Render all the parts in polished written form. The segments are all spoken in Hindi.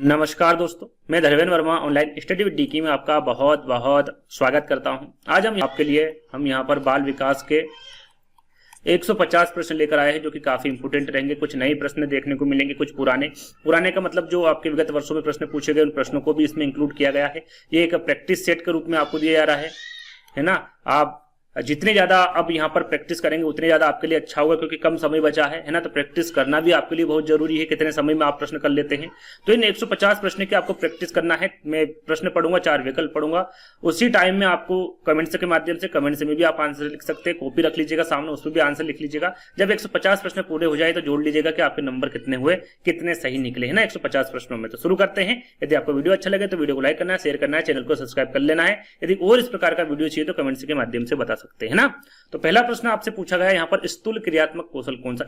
नमस्कार दोस्तों, मैं Dharmendra Verma online study with Dickie में आपका बहुत बहुत स्वागत करता हूं। आज हम आपके लिए यहां पर बाल विकास के 150 प्रश्न लेकर आए हैं जो कि काफी इंपोर्टेंट रहेंगे। कुछ नए प्रश्न देखने को मिलेंगे, कुछ पुराने का मतलब जो आपके विगत वर्षों में प्रश्न पूछे गए उन प्रश्नों को भी इसमें इंक्लूड किया गया है। ये एक प्रैक्टिस सेट के रूप में आपको दिया जा रहा है ना। आप जितने ज्यादा अब यहाँ पर प्रैक्टिस करेंगे उतने ज्यादा आपके लिए अच्छा होगा, क्योंकि कम समय बचा है ना। तो प्रैक्टिस करना भी आपके लिए बहुत जरूरी है, कितने समय में आप प्रश्न कर लेते हैं। तो इन 150 प्रश्न की आपको प्रैक्टिस करना है। मैं प्रश्न पढ़ूंगा, 4 विकल्प पढ़ूंगा, उसी टाइम में आपको कमेंट्स के माध्यम से कमेंट्स में भी आप आंसर लिख सकते हैं। कॉपी रख लीजिएगा सामने, उसमें भी आंसर लिख लीजिएगा। जब 150 प्रश्न पूरे हो जाए तो जोड़ लीजिएगा कि आपके नंबर कितने हुए, कितने सही निकले, है ना 150 प्रश्नों में। तो शुरू करते हैं। यदि आपको वीडियो अच्छा लगे तो वीडियो को लाइक करना है, शेयर करना है, चैनल को सब्सक्राइब कर लेना है। यदि और इस प्रकार का वीडियो चाहिए तो कमेंट्स के माध्यम से बता सकते हैं ना। तो पहला प्रश्न आपसे पूछा गया है यहाँ पर, स्थूल क्रियात्मक कौशल कौन सा?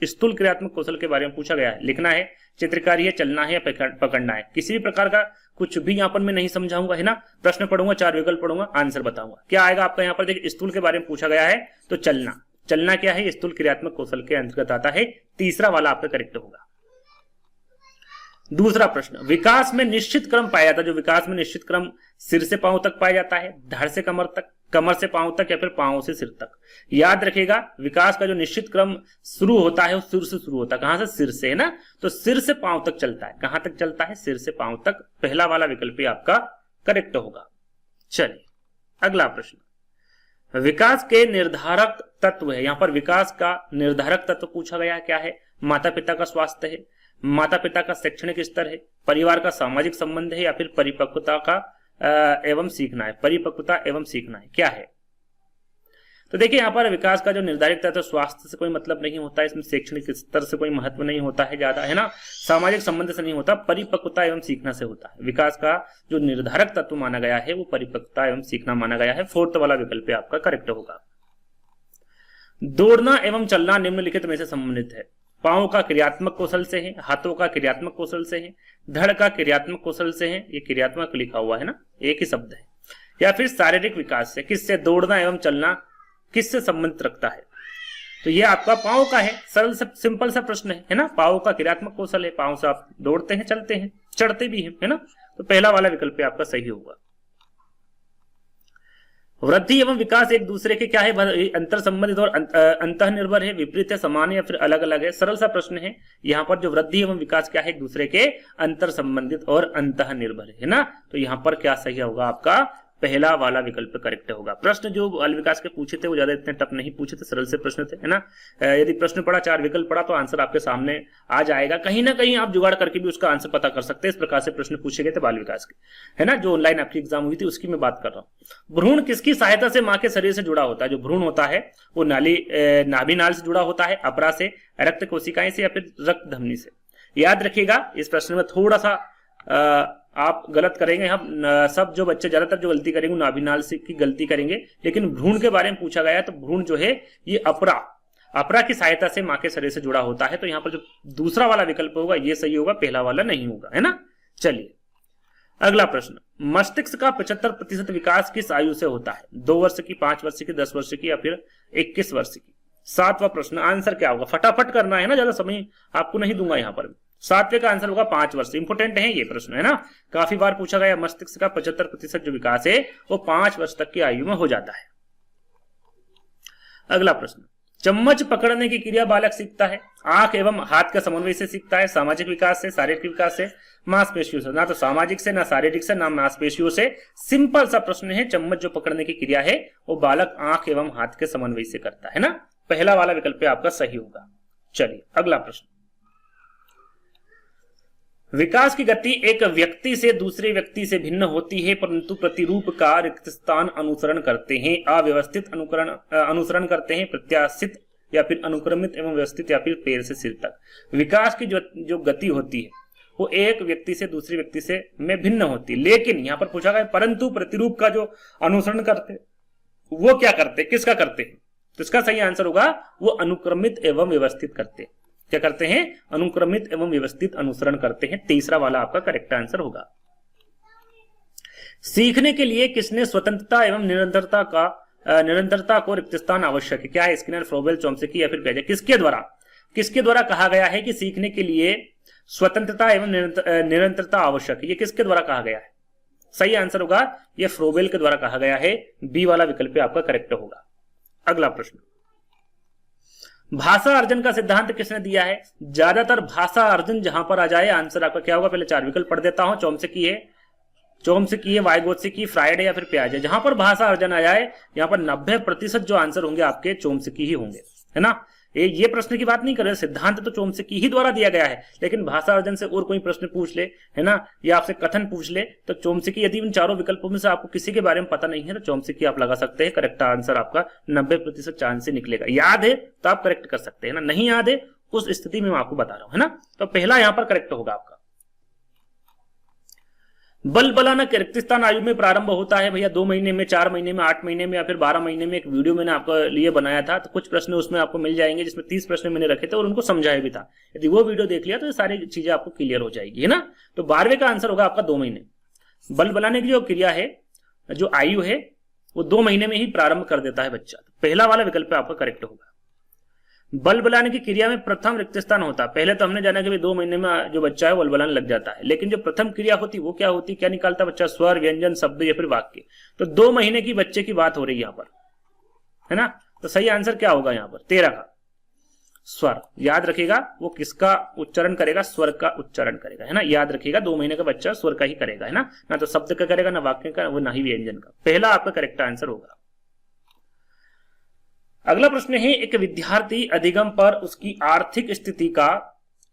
स्थूल क्रियात्मक कौशल के बारे में पूछा गया है। लिखना है, चित्रकारी है, चलना है या पकड़ना है। किसी भी प्रकार का कुछ भी यहाँ पर मैं नहीं समझाऊंगा, है ना। प्रश्न पढ़ूंगा, 4 विकल्प पढ़ूंगा, आंसर बताऊंगा। क्या आएगा आपका यहाँ पर? देखिए, स्थूल के बारे में पूछा गया है तो चलना क्या है? स्थूल क्रियात्मक कौशल के अंतर्गत आता है। तीसरा वाला आपका करेक्ट होगा। दूसरा प्रश्न, विकास में निश्चित क्रम पाया जाता है। जो विकास में निश्चित क्रम सिर से पांव तक पाया जाता है, धड़ से कमर तक, कमर से पांव तक, या फिर पांव से सिर तक। याद रखिएगा, विकास का जो निश्चित क्रम शुरू होता है वो सिर से शुरू होता है। कहां से? सिर से, है ना। तो सिर से पांव तक चलता है। कहां तक चलता है? सिर से पांव तक। पहला वाला विकल्प आपका करेक्ट होगा। चलिए अगला प्रश्न, विकास के निर्धारक तत्व है। यहां पर विकास का निर्धारक तत्व पूछा गया है। क्या है? माता पिता का स्वास्थ्य है, माता पिता का शैक्षणिक स्तर है, परिवार का सामाजिक संबंध है, या फिर परिपक्वता का एवं सीखना है। परिपक्वता एवं सीखना है, क्या है? तो देखिए, यहां पर विकास का जो निर्धारित तत्व, स्वास्थ्य से कोई मतलब नहीं होता है, इसमें शैक्षणिक स्तर से कोई महत्व नहीं होता है ज्यादा, है ना। सामाजिक संबंध से नहीं होता, परिपक्वता एवं सीखना से होता है। विकास का जो निर्धारक तत्व माना गया है वो परिपक्वता एवं सीखना माना गया है। 4th वाला विकल्प आपका करेक्ट होगा। दौड़ना एवं चलना निम्नलिखित में से संबंधित है। पांव का क्रियात्मक कौशल से है, हाथों का क्रियात्मक कौशल से है, धड़ का क्रियात्मक कौशल से है। ये क्रियात्मक लिखा हुआ है ना, एक ही शब्द है। या फिर शारीरिक विकास से। किससे? दौड़ना एवं चलना किससे संबंधित रखता है? तो ये आपका पांव का है। सरल सिंपल सा प्रश्न है ना। पांव का क्रियात्मक कौशल है, पांव से आप दौड़ते हैं, चलते हैं, चढ़ते भी हैं, है ना। तो पहला वाला विकल्प आपका सही होगा। वृद्धि एवं विकास एक दूसरे के क्या है? अंतर संबंधित और अंतः निर्भर है, विपरीत है, समान है, या फिर अलग अलग है। सरल सा प्रश्न है। यहाँ पर जो वृद्धि एवं विकास क्या है? एक दूसरे के अंतर संबंधित और अंतः निर्भर है ना। तो यहाँ पर क्या सही होगा आपका? पहला वाला विकल्प करेक्ट होगा। प्रश्न जो बाल विकास के पूछे थे वो ज्यादा इतने टफ नहीं पूछे थे, सरल से प्रश्न थे, है ना। यदि प्रश्न पढ़ा, 4 विकल्प पढ़ा, तो आंसर आपके सामने आ जाएगा। कहीं ना कहीं आप जुगाड़ करके भी उसका आंसर पता कर सकते हैं। इस प्रकार से प्रश्न पूछे गए थे बाल विकास के, है ना। जो ऑनलाइन आपकी एग्जाम हुई थी उसकी मैं बात कर रहा हूँ। भ्रूण किसकी सहायता से मां के शरीर से जुड़ा होता है? जो भ्रूण होता है वो नाभि नाल से जुड़ा होता है, अपरा से, रक्त कोशिकाएं से, या फिर रक्त धमनी से। याद रखिएगा, इस प्रश्न में थोड़ा सा आप गलत करेंगे। हम सब जो बच्चे ज्यादातर जो गलती करेंगे नाभिनाल से की गलती करेंगे, लेकिन भ्रूण के बारे में पूछा गया है तो भ्रूण जो है ये अपरा की सहायता से मां के शरीर से जुड़ा होता है। तो यहाँ पर जो दूसरा वाला विकल्प होगा ये सही होगा, पहला वाला नहीं होगा, है ना। चलिए अगला प्रश्न, मस्तिष्क का 75% विकास किस आयु से होता है? 2 वर्ष की, 5 वर्ष की, 10 वर्ष की, या फिर 21 वर्ष की। 7वां प्रश्न, आंसर क्या होगा? फटाफट करना है ना, ज्यादा समय आपको नहीं दूंगा यहाँ पर। 7वें का आंसर होगा 5 वर्ष। इंपोर्टेंट है ये प्रश्न, है ना। काफी बार पूछा गया। मस्तिष्क का 75% जो विकास है वो 5 वर्ष तक की आयु में हो जाता है। अगला प्रश्न, चम्मच पकड़ने की क्रिया बालक सीखता है आंख एवं हाथ के समन्वय से सीखता है, सामाजिक विकास से, शारीरिक विकास से, मांसपेशियों से। ना तो सामाजिक से, ना शारीरिक से, ना मांसपेशियों से। सिंपल सा प्रश्न है। चम्मच जो पकड़ने की क्रिया है वो बालक आंख एवं हाथ के समन्वय से करता है ना। पहला वाला विकल्प आपका सही होगा। चलिए अगला प्रश्न, विकास की गति एक व्यक्ति से दूसरे व्यक्ति से भिन्न होती है, परंतु प्रतिरूप का रिक्त स्थान अनुसरण करते हैं, अव्यवस्थित अनुसरण करते हैं, प्रत्याशित या फिर अनुक्रमित एवं व्यवस्थित, या फिर पैर से सिर तक। विकास की जो गति होती है वो एक व्यक्ति से दूसरे व्यक्ति से में भिन्न होती है, लेकिन यहाँ पर पूछा गया परंतु प्रतिरूप का जो अनुसरण करते वो क्या करते, किसका करते हैं? तो इसका सही आंसर होगा वो अनुक्रमित एवं व्यवस्थित करते हैं। क्या करते हैं? अनुक्रमित एवं व्यवस्थित अनुसरण करते हैं। तीसरा वाला आपका करेक्ट आंसर होगा। सीखने के लिए किसने स्वतंत्रता एवं निरंतरता को रिक्त स्थान आवश्यक है? क्या है? स्किनर, फ्रोबेल, चॉम्स्की, या फिर पियाजे। किसके द्वारा कहा गया है कि सीखने के लिए स्वतंत्रता एवं निरंतरता आवश्यक है, ये किसके द्वारा कहा गया है? सही आंसर होगा ये फ्रोबेल के द्वारा कहा गया है, बी वाला विकल्प आपका करेक्ट होगा। अगला प्रश्न, भाषा अर्जन का सिद्धांत किसने दिया है? ज्यादातर भाषा अर्जन जहां पर आ जाए आंसर आपका क्या होगा? पहले 4 विकल्प पढ़ देता हूं। चोम्स्की है, वाइगोत्स्की, फ्राइड या फिर पियाजे। जहां पर भाषा अर्जन आ जाए यहाँ पर 90% जो आंसर होंगे आपके चोम्स्की ही होंगे, है ना। ये प्रश्न की बात नहीं कर रहे, सिद्धांत तो चोम्स्की ही द्वारा दिया गया है, लेकिन भाषा अर्जन से और कोई प्रश्न पूछ ले, है ना, या आपसे कथन पूछ ले तो चोम्स्की, यदि इन चारों विकल्पों में से आपको किसी के बारे में पता नहीं है तो चोम्स्की आप लगा सकते हैं। करेक्ट आंसर आपका 90% चांस से निकलेगा। याद है तो आप करेक्ट कर सकते हैं ना, नहीं याद है उस स्थिति में मैं आपको बता रहा हूं, है ना। तो पहला यहां पर करेक्ट होगा आपका। बलबलाना किर्गिस्तान आयु में प्रारंभ होता है भैया 2 महीने में, 4 महीने में, 8 महीने में या फिर 12 महीने में। एक वीडियो मैंने आपके लिए बनाया था, तो कुछ प्रश्न उसमें आपको मिल जाएंगे जिसमें 30 प्रश्न मैंने रखे थे और उनको समझाया भी था। यदि वो वीडियो देख लिया तो ये सारी चीजें आपको क्लियर हो जाएगी, है ना। तो 12वें का आंसर होगा आपका 2 महीने। बलबलाने की जो क्रिया है, जो आयु है, वो 2 महीने में ही प्रारंभ कर देता है बच्चा। तो पहला वाला विकल्प आपका करेक्ट होगा। बलबलाने की क्रिया में प्रथम रिक्त स्थान होता है। पहले तो हमने जाना कि 2 महीने में जो बच्चा है बलबलाने लग जाता है, लेकिन जो प्रथम क्रिया होती वो क्या होती, क्या निकालता बच्चा? स्वर, व्यंजन, शब्द या फिर वाक्य। तो 2 महीने की बच्चे की बात हो रही है यहाँ पर, है ना। तो सही आंसर क्या होगा यहाँ पर? 13 का स्वर। याद रखिएगा वो किसका उच्चारण करेगा? स्वर का उच्चारण करेगा, है ना। याद रखिएगा 2 महीने का बच्चा स्वर का ही करेगा, है ना तो शब्द का करेगा, ना वाक्य का, वो ना ही व्यंजन का। पहला आपका करेक्ट आंसर होगा। अगला प्रश्न है, एक विद्यार्थी अधिगम पर उसकी आर्थिक स्थिति का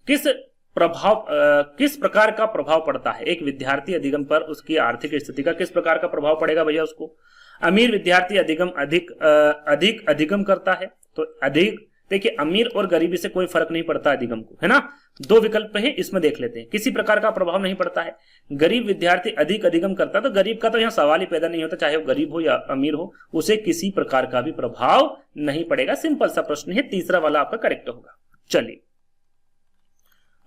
किस प्रकार का प्रभाव पड़ता है? एक विद्यार्थी अधिगम पर उसकी आर्थिक स्थिति का किस प्रकार का प्रभाव पड़ेगा भैया उसको? अमीर विद्यार्थी अधिक अधिगम करता है, तो अधिक, देखिए अमीर और गरीबी से कोई फर्क नहीं पड़ता अधिगम को, है ना। 2 विकल्प है, इसमें देख लेते हैं। किसी प्रकार का प्रभाव नहीं पड़ता है। गरीब विद्यार्थी अधिक अधिगम करता, तो गरीब का तो यहाँ सवाल ही पैदा नहीं होता, चाहे वो गरीब हो या अमीर हो, उसे किसी प्रकार का भी प्रभाव नहीं पड़ेगा। सिंपल सा प्रश्न है, तीसरा वाला आपका करेक्ट होगा। चलिए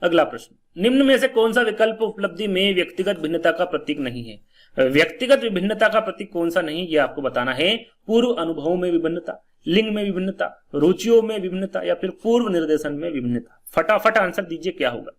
अगला प्रश्न, निम्न में से कौन सा विकल्प उपलब्धि में व्यक्तिगत भिन्नता का प्रतीक नहीं है? व्यक्तिगत विभिन्नता का प्रतीक कौन सा नहीं, ये आपको बताना है। पूर्व अनुभवों में विभिन्नता, लिंग में विभिन्नता, रुचियों में विभिन्नता या फिर पूर्व निर्देशन में विभिन्नता। फटाफट आंसर दीजिए क्या होगा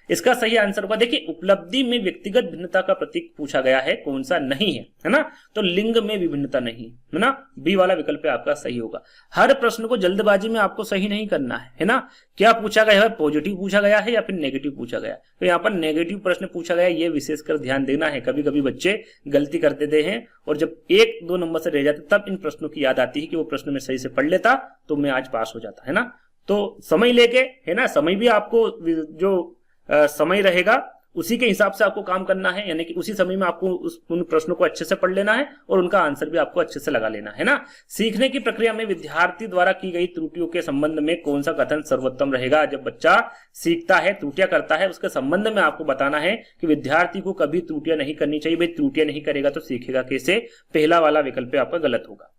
इसका? सही आंसर होगा, देखिए उपलब्धि में व्यक्तिगत भिन्नता का प्रतीक पूछा गया है, कौन सा नहीं है ना। तो लिंग में विभिन्नता नहीं, है ना। बी वाला विकल्प आपका सही होगा। हर प्रश्न को जल्दबाजी में आपको सही नहीं करना है ना। क्या पूछा गया है? पॉजिटिव पूछा गया है या फिर नेगेटिव पूछा गया है? तो यहाँ पर नेगेटिव प्रश्न पूछा गया है, ये विशेषकर ध्यान देना है। कभी कभी बच्चे गलती कर देते हैं और जब 1-2 नंबर से रह जाते तब इन प्रश्नों की याद आती है कि वो प्रश्न में सही से पढ़ लेता तो मैं आज पास हो जाता, है ना। तो समय लेके, है ना, समय भी आपको जो समय रहेगा उसी के हिसाब से आपको काम करना है, यानी कि उसी समय में आपको उन प्रश्नों को अच्छे से पढ़ लेना है और उनका आंसर भी आपको अच्छे से लगा लेना है ना। सीखने की प्रक्रिया में विद्यार्थी द्वारा की गई त्रुटियों के संबंध में कौन सा कथन सर्वोत्तम रहेगा? जब बच्चा सीखता है, त्रुटियां करता है, उसके संबंध में आपको बताना है कि विद्यार्थी को कभी त्रुटियां नहीं करनी चाहिए। भाई त्रुटियां नहीं करेगा तो सीखेगा कैसे? पहला वाला विकल्प आपका गलत होगा।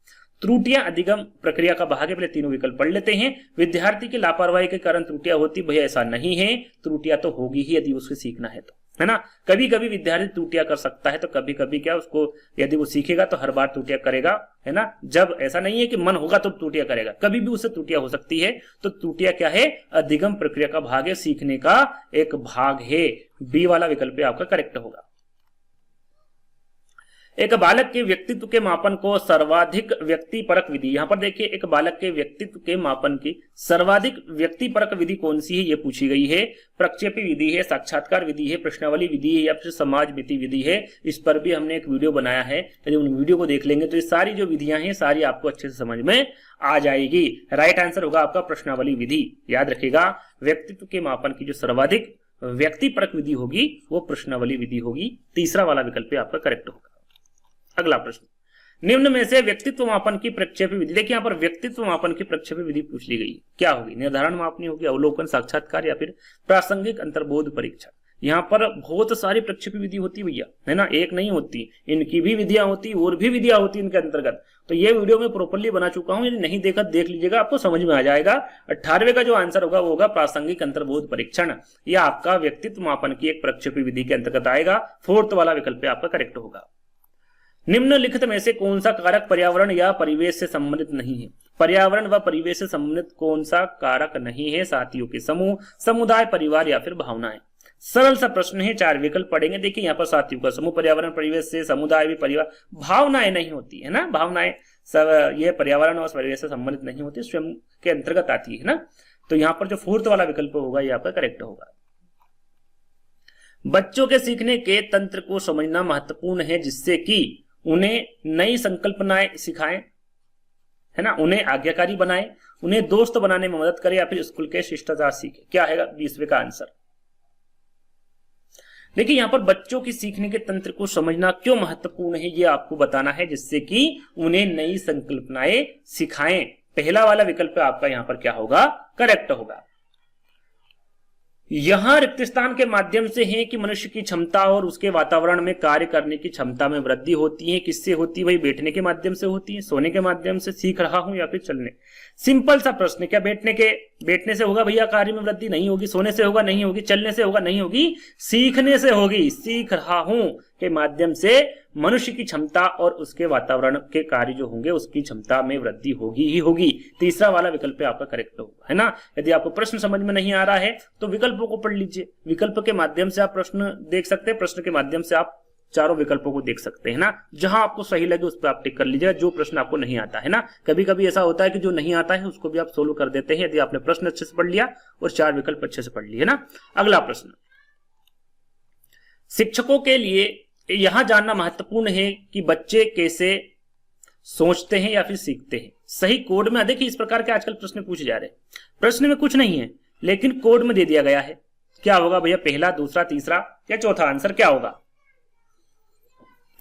त्रुटियां अधिगम प्रक्रिया का भाग है। पहले तीनों विकल्प पढ़ लेते हैं। विद्यार्थी की लापरवाही के कारण त्रुटियां होती, भैया ऐसा नहीं है, त्रुटियां तो होगी ही यदि उसको सीखना है तो, है ना। कभी कभी विद्यार्थी त्रुटियां कर सकता है, तो कभी कभी क्या उसको, यदि वो सीखेगा तो हर बार त्रुटियां करेगा, है ना। जब ऐसा नहीं है कि मन होगा तो त्रुटियां करेगा, कभी भी उससे त्रुटियां हो सकती है। तो त्रुटियां क्या है? अधिगम प्रक्रिया का भाग है, सीखने का एक भाग है। बी वाला विकल्प आपका करेक्ट होगा। एक बालक के व्यक्तित्व के मापन को सर्वाधिक व्यक्तिपरक विधि, यहां पर देखिए एक बालक के व्यक्तित्व के मापन की सर्वाधिक व्यक्तिपरक विधि कौन सी है ये पूछी गई है। प्रक्षेपी विधि है, साक्षात्कार विधि है, प्रश्नावली विधि है या फिर समाज मिति विधि है। इस पर भी हमने एक वीडियो बनाया है, यदि उन वीडियो को देख लेंगे तो ये सारी जो विधियां हैं सारी आपको अच्छे से समझ में आ जाएगी। राइट आंसर होगा आपका प्रश्नावली विधि। याद रखिएगा व्यक्तित्व के मापन की जो सर्वाधिक व्यक्तिपरक विधि होगी वो प्रश्नावली विधि होगी। तीसरा वाला विकल्प आपका करेक्ट होगा। अगला प्रश्न, निम्न में से व्यक्तित्व मापन की प्रक्षेपी विधि, देखिए यहाँ पर व्यक्तित्व मापन की प्रक्षेपी विधि पूछ ली गई, क्या होगी? निर्धारण मापनी होगी, अवलोकन, साक्षात्कार या फिर प्रासंगिक अंतर्बोध परीक्षा। यहाँ पर बहुत सारी प्रक्षेपी विधि होती भैया, है ना, एक नहीं होती, इनकी भी विधियां होती और भी विधियां होती इनके अंतर्गत। तो ये वीडियो में प्रॉपर्ली बना चुका हूं, यदि नहीं देखा देख लीजिएगा, आपको समझ में आ जाएगा। 18वें का जो आंसर होगा वो होगा प्रासंगिक अंतर्बोध परीक्षण। यह आपका व्यक्तित्व मापन की एक प्रक्षेपी विधि के अंतर्गत आएगा। 4th वाला विकल्प आपका करेक्ट होगा। निम्नलिखित में से कौन सा कारक पर्यावरण या परिवेश से संबंधित नहीं है? पर्यावरण व परिवेश से संबंधित कौन सा कारक नहीं है? साथियों के समूह, समुदाय, परिवार या फिर भावनाएं। सरल सा प्रश्न है, 4 विकल्प पढ़ेंगे। देखिए यहाँ पर साथियों का समूह, पर्यावरण, परिवेश से, समुदाय भी, परिवार, भावनाएं नहीं होती है ना। भावनाएं सब ये पर्यावरण और परिवेश से संबंधित नहीं होती, स्वयं के अंतर्गत आती है ना। तो यहाँ पर जो 4th वाला विकल्प होगा ये आपका करेक्ट होगा। बच्चों के सीखने के तंत्र को समझना महत्वपूर्ण है, जिससे कि उन्हें नई संकल्पनाएं सिखाएं, है ना, उन्हें आज्ञाकारी बनाएं, उन्हें दोस्त बनाने में मदद करें या फिर स्कूल के शिष्टाचार सीखे। क्या है 20वें का आंसर? देखिए यहाँ पर बच्चों की सीखने के तंत्र को समझना क्यों महत्वपूर्ण है ये आपको बताना है, जिससे कि उन्हें नई संकल्पनाएं सिखाएं। पहला वाला विकल्प आपका यहाँ पर क्या होगा? करेक्ट होगा। यहां रिक्त स्थान के माध्यम से है कि मनुष्य की क्षमता और उसके वातावरण में कार्य करने की क्षमता में वृद्धि होती है। किससे होती है भाई? बैठने के माध्यम से होती है, सोने के माध्यम से, सीख रहा हूं या फिर चलने। सिंपल सा प्रश्न, क्या बैठने से होगा भैया कार्य में वृद्धि? नहीं होगी। सोने से होगा? नहीं होगी। चलने से होगा? नहीं होगी। सीखने से होगी। सीख रहा हूं के माध्यम से मनुष्य की क्षमता और उसके वातावरण के कार्य जो होंगे उसकी क्षमता में वृद्धि होगी ही होगी। तीसरा वाला विकल्प आपका करेक्ट होगा, है ना। यदि आपको प्रश्न समझ में नहीं आ रहा है तो विकल्पों को पढ़ लीजिए। विकल्प के माध्यम से आप प्रश्न देख सकते हैं, प्रश्न के माध्यम से आप चारों विकल्पों को देख सकते हैं ना। जहां आपको सही लगे उस पर आप टिक कर लीजिएगा, जो प्रश्न आपको नहीं आता है ना। कभी कभी ऐसा होता है कि जो नहीं आता है उसको भी आप सोल्व कर देते हैं, यदि आपने प्रश्न अच्छे से पढ़ लिया और 4 विकल्प अच्छे से पढ़ लिए ना। अगला प्रश्न, शिक्षकों के लिए यहां जानना महत्वपूर्ण है कि बच्चे कैसे सोचते हैं या फिर सीखते हैं। सही कोड में, देखिए इस प्रकार के आजकल प्रश्न पूछे जा रहे हैं। प्रश्न में कुछ नहीं है लेकिन कोड में दे दिया गया है। क्या होगा भैया? पहला, दूसरा, तीसरा या चौथा आंसर क्या होगा?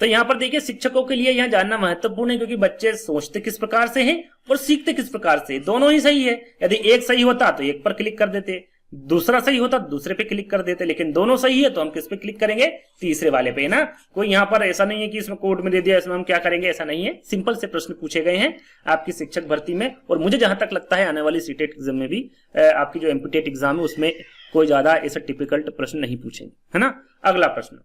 तो यहां पर देखिए शिक्षकों के लिए यहां जानना महत्वपूर्ण है क्योंकि बच्चे सोचते किस प्रकार से हैं और सीखते किस प्रकार से। दोनों ही सही है। यदि एक सही होता तो एक पर क्लिक कर देते, दूसरा सही होता तो दूसरे पे क्लिक कर देते, लेकिन दोनों सही है तो हम किस पे क्लिक करेंगे? तीसरे वाले पे ना। कोई यहाँ पर ऐसा नहीं है कि इसमें कोड में दे दिया इसमें हम क्या करेंगे, ऐसा नहीं है। सिंपल से प्रश्न पूछे गए हैं आपकी शिक्षक भर्ती में, और मुझे जहां तक लगता है आने वाली सीटेट एग्जाम में भी आपकी जो एमपीटेट एग्जाम है उसमें कोई ज्यादा ऐसा टिपिकल प्रश्न नहीं पूछेंगे, है ना। अगला प्रश्न,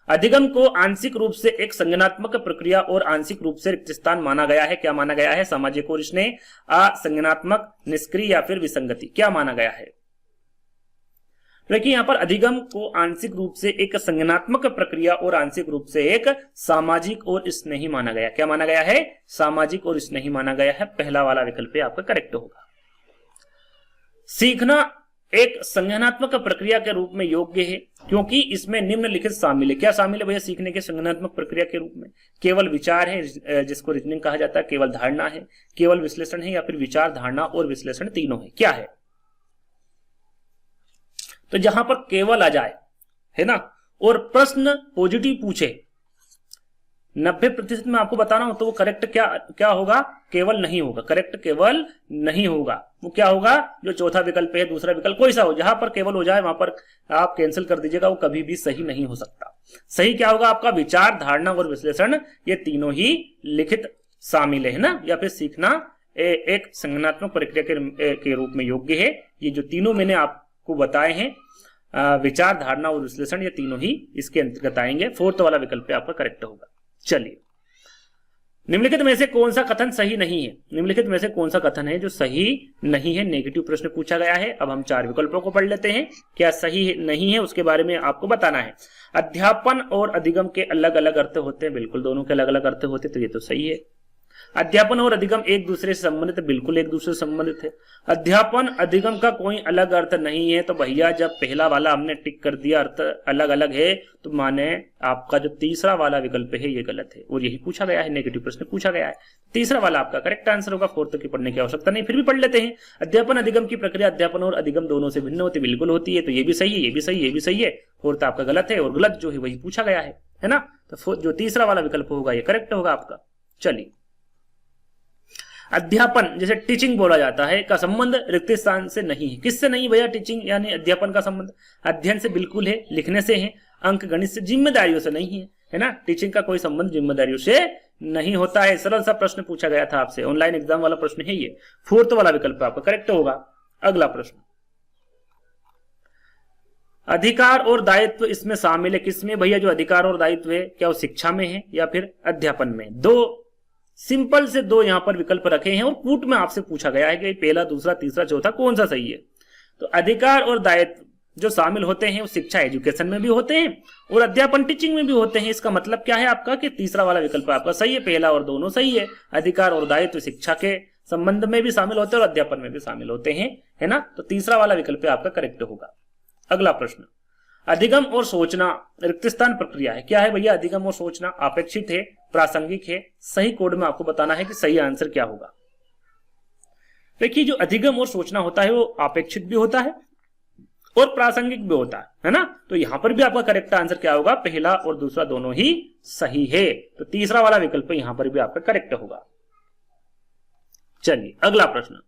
अधिगम को आंशिक रूप से एक संज्ञानात्मक प्रक्रिया और आंशिक रूप से रिक्त स्थान माना गया है। क्या माना गया है? सामाजिक और स्नेह, असंज्ञानात्मक, निष्क्रिय या फिर विसंगति। क्या माना गया है? देखिए यहां पर अधिगम को आंशिक रूप से एक संज्ञानात्मक प्रक्रिया और आंशिक रूप से एक सामाजिक और स्नेही माना गया। क्या माना गया है? सामाजिक और स्नेही माना गया है। पहला वाला विकल्प आपका करेक्ट होगा। सीखना एक संज्ञानात्मक प्रक्रिया के रूप में योग्य है क्योंकि इसमें निम्नलिखित शामिल है। क्या शामिल है भैया सीखने के संज्ञानात्मक प्रक्रिया के रूप में? केवल विचार है जिसको रीजनिंग कहा जाता है, केवल धारणा है, केवल विश्लेषण है या फिर विचार, धारणा और विश्लेषण तीनों है। क्या है? तो जहां पर केवल आ जाए, है ना, और प्रश्न पॉजिटिव पूछे 90% में आपको बताना हो तो वो करेक्ट क्या होगा? केवल नहीं होगा। करेक्ट केवल नहीं होगा। वो क्या होगा? जो चौथा विकल्प है, दूसरा विकल्प, कोई सा हो, जहां पर केवल हो जाए वहां पर आप कैंसिल कर दीजिएगा, वो कभी भी सही नहीं हो सकता। सही क्या होगा आपका? विचार, धारणा और विश्लेषण, ये तीनों ही लिखित शामिल है ना। या फिर सीखना एक संज्ञानात्मक प्रक्रिया के रूप में योग्य है। ये जो तीनों मैंने आपको बताए हैं, विचार, धारणा और विश्लेषण, ये तीनों ही इसके अंतर्गत आएंगे। 4th वाला विकल्प आपका करेक्ट होगा। चलिए, निम्नलिखित में से कौन सा कथन सही नहीं है? निम्नलिखित में से कौन सा कथन है जो सही नहीं है? नेगेटिव प्रश्न पूछा गया है। अब हम 4 विकल्पों को पढ़ लेते हैं। क्या सही नहीं है उसके बारे में आपको बताना है। अध्यापन और अधिगम के अलग अलग अर्थ होते हैं। बिल्कुल दोनों के अलग अलग अर्थ होते हैं, तो ये तो सही है। अध्यापन और अधिगम एक दूसरे से संबंधित है। बिल्कुल एक दूसरे से संबंधित है। अध्यापन अधिगम का कोई अलग अर्थ नहीं है। तो भैया जब पहला वाला हमने टिक कर दिया अर्थ अलग अलग है तो माने आपका जो तीसरा वाला विकल्प है ये गलत है, और यही पूछा गया है, नेगेटिव प्रश्न पूछा गया है। तीसरा वाला आपका करेक्ट आंसर होगा। 4th की पढ़ने की आवश्यकता नहीं, फिर भी पढ़ लेते हैं। अध्यापन अधिगम की प्रक्रिया अध्यापन और अधिगम दोनों से भिन्न होती, बिल्कुल होती है। तो ये भी सही है, ये भी सही है, ये भी सही है। 4th आपका गलत है, और गलत जो है वही पूछा गया है ना। तो जो तीसरा वाला विकल्प होगा ये करेक्ट होगा आपका। चलिए, अध्यापन जैसे टीचिंग बोला जाता है का संबंध रिक्त स्थान से नहीं है। किससे नहीं भैया? टीचिंग यानी अध्यापन का संबंध अध्ययन से बिल्कुल है, लिखने से है, अंक गणित से, जिम्मेदारियों से नहीं है ना। टीचिंग का कोई संबंध जिम्मेदारियों से नहीं होता है। सरल सा प्रश्न पूछा गया था आपसे, ऑनलाइन एग्जाम वाला प्रश्न है ये। 4th वाला विकल्प आपका करेक्ट होगा। अगला प्रश्न, अधिकार और दायित्व इसमें शामिल है, किसमें भैया? जो अधिकार और दायित्व है क्या वो शिक्षा में है या फिर अध्यापन में? दो सिंपल से दो यहां पर विकल्प रखे हैं और कूट में आपसे पूछा गया है कि पहला, दूसरा, तीसरा, चौथा कौन सा सही है। तो अधिकार और दायित्व जो शामिल होते हैं वो शिक्षा एजुकेशन में भी होते हैं और अध्यापन टीचिंग में भी होते हैं। इसका मतलब क्या है आपका कि तीसरा वाला विकल्प आपका सही है, पहला और दोनों सही है। अधिकार और दायित्व शिक्षा के संबंध में भी शामिल होते हैं और अध्यापन में भी शामिल होते हैं, है ना। तो तीसरा वाला विकल्प आपका करेक्ट होगा। अगला प्रश्न, अधिगम और सोचना रिक्त स्थान प्रक्रिया है। क्या है भैया? अधिगम और सोचना अपेक्षित है, प्रासंगिक है, सही कोड में आपको बताना है कि सही आंसर क्या होगा। देखिए जो अधिगम और सोचना होता है वो अपेक्षित भी होता है और प्रासंगिक भी होता है ना। तो यहां पर भी आपका करेक्ट आंसर क्या होगा? पहला और दूसरा दोनों ही सही है। तो तीसरा वाला विकल्प यहां पर भी आपका करेक्ट होगा। चलिए अगला प्रश्न,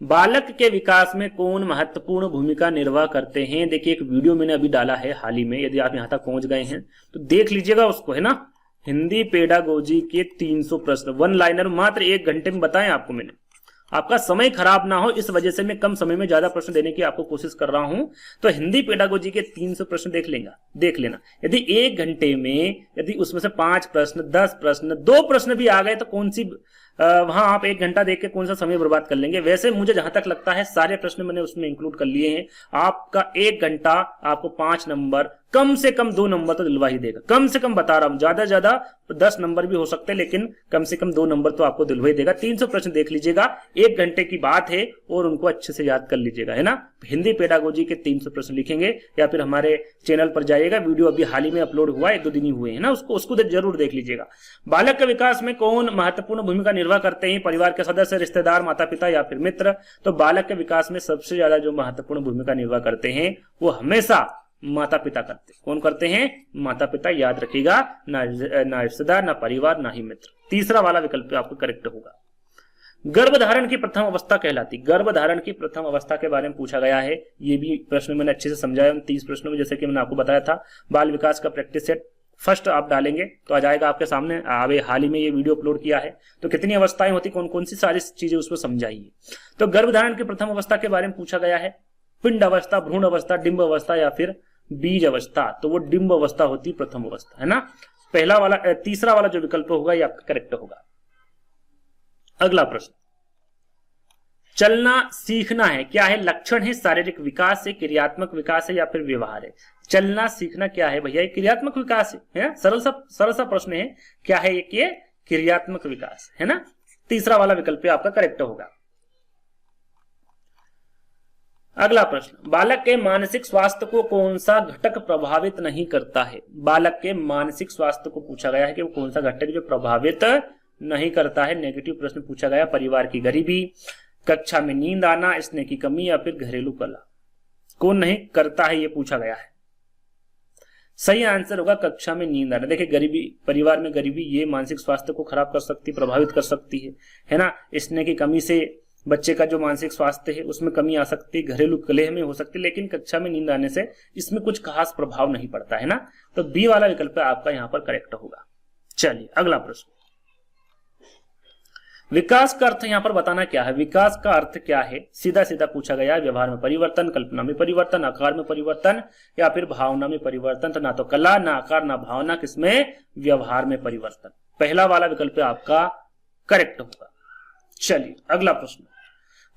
बालक के विकास में कौन महत्वपूर्ण भूमिका निर्वाह करते हैं? देखिए एक वीडियो मैंने अभी डाला है हाल ही में, यदि आप यहां तक पहुंच गए हैं तो देख लीजिएगा उसको, है ना। हिंदी पेडागोजी के 300 प्रश्न, वन लाइनर, मात्र 1 घंटे में बताएं आपको मैंने। आपका समय खराब ना हो इस वजह से मैं कम समय में ज्यादा प्रश्न देने की आपको कोशिश कर रहा हूं। तो हिंदी पेडागोजी के 300 प्रश्न देख लेना। यदि 1 घंटे में यदि उसमें से 5 प्रश्न, 10 प्रश्न, 2 प्रश्न भी आ गए तो कौन सी वहां आप 1 घंटा देख के कौन सा समय बर्बाद कर लेंगे। वैसे मुझे जहां तक लगता है सारे प्रश्न मैंने उसमें इंक्लूड कर लिए हैं। आपका 1 घंटा आपको 5 नंबर, कम से कम 2 नंबर तो दिलवा ही देगा। कम से कम बता रहा हूं, ज्यादा ज्यादा 10 नंबर भी हो सकते हैं, लेकिन कम से कम 2 नंबर तो आपको दिलवा ही देगा। 300 प्रश्न देख लीजिएगा, 1 घंटे की बात है और उनको अच्छे से याद कर लीजिएगा, है ना। हिंदी पेडागोजी के 300 प्रश्न लिखेंगे या फिर हमारे चैनल पर जाइएगा, वीडियो अभी हाल ही में अपलोड हुआ, 1-2 दिन ही हुए हैं ना, उसको जरूर देख लीजिएगा। बालक के विकास में कौन महत्वपूर्ण भूमिका निर्वाह करते हैं? परिवार के सदस्य, रिश्तेदार, माता पिता या फिर मित्र? तो बालक के विकास में सबसे ज्यादा जो महत्वपूर्ण भूमिका निर्वाह करते हैं वो हमेशा माता पिता करते हैं। कौन करते हैं? माता पिता। याद रखिएगा, ना रिश्तेदार, ना परिवार, ना ही मित्र। तीसरा वाला विकल्प आपको करेक्ट होगा। गर्भधारण की प्रथम अवस्था कहलाती। गर्भधारण की प्रथम अवस्था के बारे में पूछा गया है, ये भी प्रश्न मैंने अच्छे से समझाया 30 प्रश्नों में, जैसे कि मैंने आपको बताया था। बाल विकास का प्रैक्टिस सेट फर्स्ट आप डालेंगे तो आ जाएगा आपके सामने। अभी हाल ही में ये वीडियो अपलोड किया है, तो कितनी अवस्थाएं होती, कौन कौन सी सारी चीजें उसमें समझाइए। तो गर्भधारण की प्रथम अवस्था के बारे में पूछा गया है, पिंड अवस्था, भ्रूण अवस्था, डिंब अवस्था या फिर बीज अवस्था। तो वो डिंब अवस्था होती प्रथम अवस्था, है ना। पहला वाला, तीसरा वाला जो विकल्प होगा ये आपका करेक्ट होगा। अगला प्रश्न, चलना सीखना है, क्या है? लक्षण है, शारीरिक विकास है, क्रियात्मक विकास है या फिर व्यवहार है? चलना सीखना क्या है भैया? क्रियात्मक विकास है। सरल सा प्रश्न है, क्या है ये? क्रियात्मक विकास, है ना। तीसरा वाला विकल्प आपका करेक्ट होगा। अगला प्रश्न, बालक के मानसिक स्वास्थ्य को कौन सा घटक प्रभावित नहीं करता है? बालक के मानसिक स्वास्थ्य को पूछा गया है कि वो कौन सा घटक जो प्रभावित नहीं करता है। नेगेटिव प्रश्न पूछा गया, परिवार की गरीबी, कक्षा में नींद आना, स्नेह की कमी या फिर घरेलू कलह। कौन नहीं करता है ये पूछा गया है। सही आंसर होगा कक्षा में नींद आना। देखिए गरीबी, परिवार में गरीबी ये मानसिक स्वास्थ्य को खराब कर सकती, प्रभावित कर सकती है ना। स्नेह की कमी से बच्चे का जो मानसिक स्वास्थ्य है उसमें कमी आ सकती है, घरेलू कलह में हो सकती है, लेकिन कक्षा में नींद आने से इसमें कुछ खास प्रभाव नहीं पड़ता, है ना। तो बी वाला विकल्प आपका यहाँ पर करेक्ट होगा। चलिए अगला प्रश्न, विकास का अर्थ यहां पर बताना क्या है? विकास का अर्थ क्या है? सीधा सीधा पूछा गया है। व्यवहार में परिवर्तन, कल्पना में परिवर्तन, आकार में परिवर्तन या फिर भावना में परिवर्तन। तो ना तो कला, ना आकार, ना भावना, किसमें? व्यवहार में परिवर्तन। पहला वाला विकल्प आपका करेक्ट होगा। चलिए अगला प्रश्न,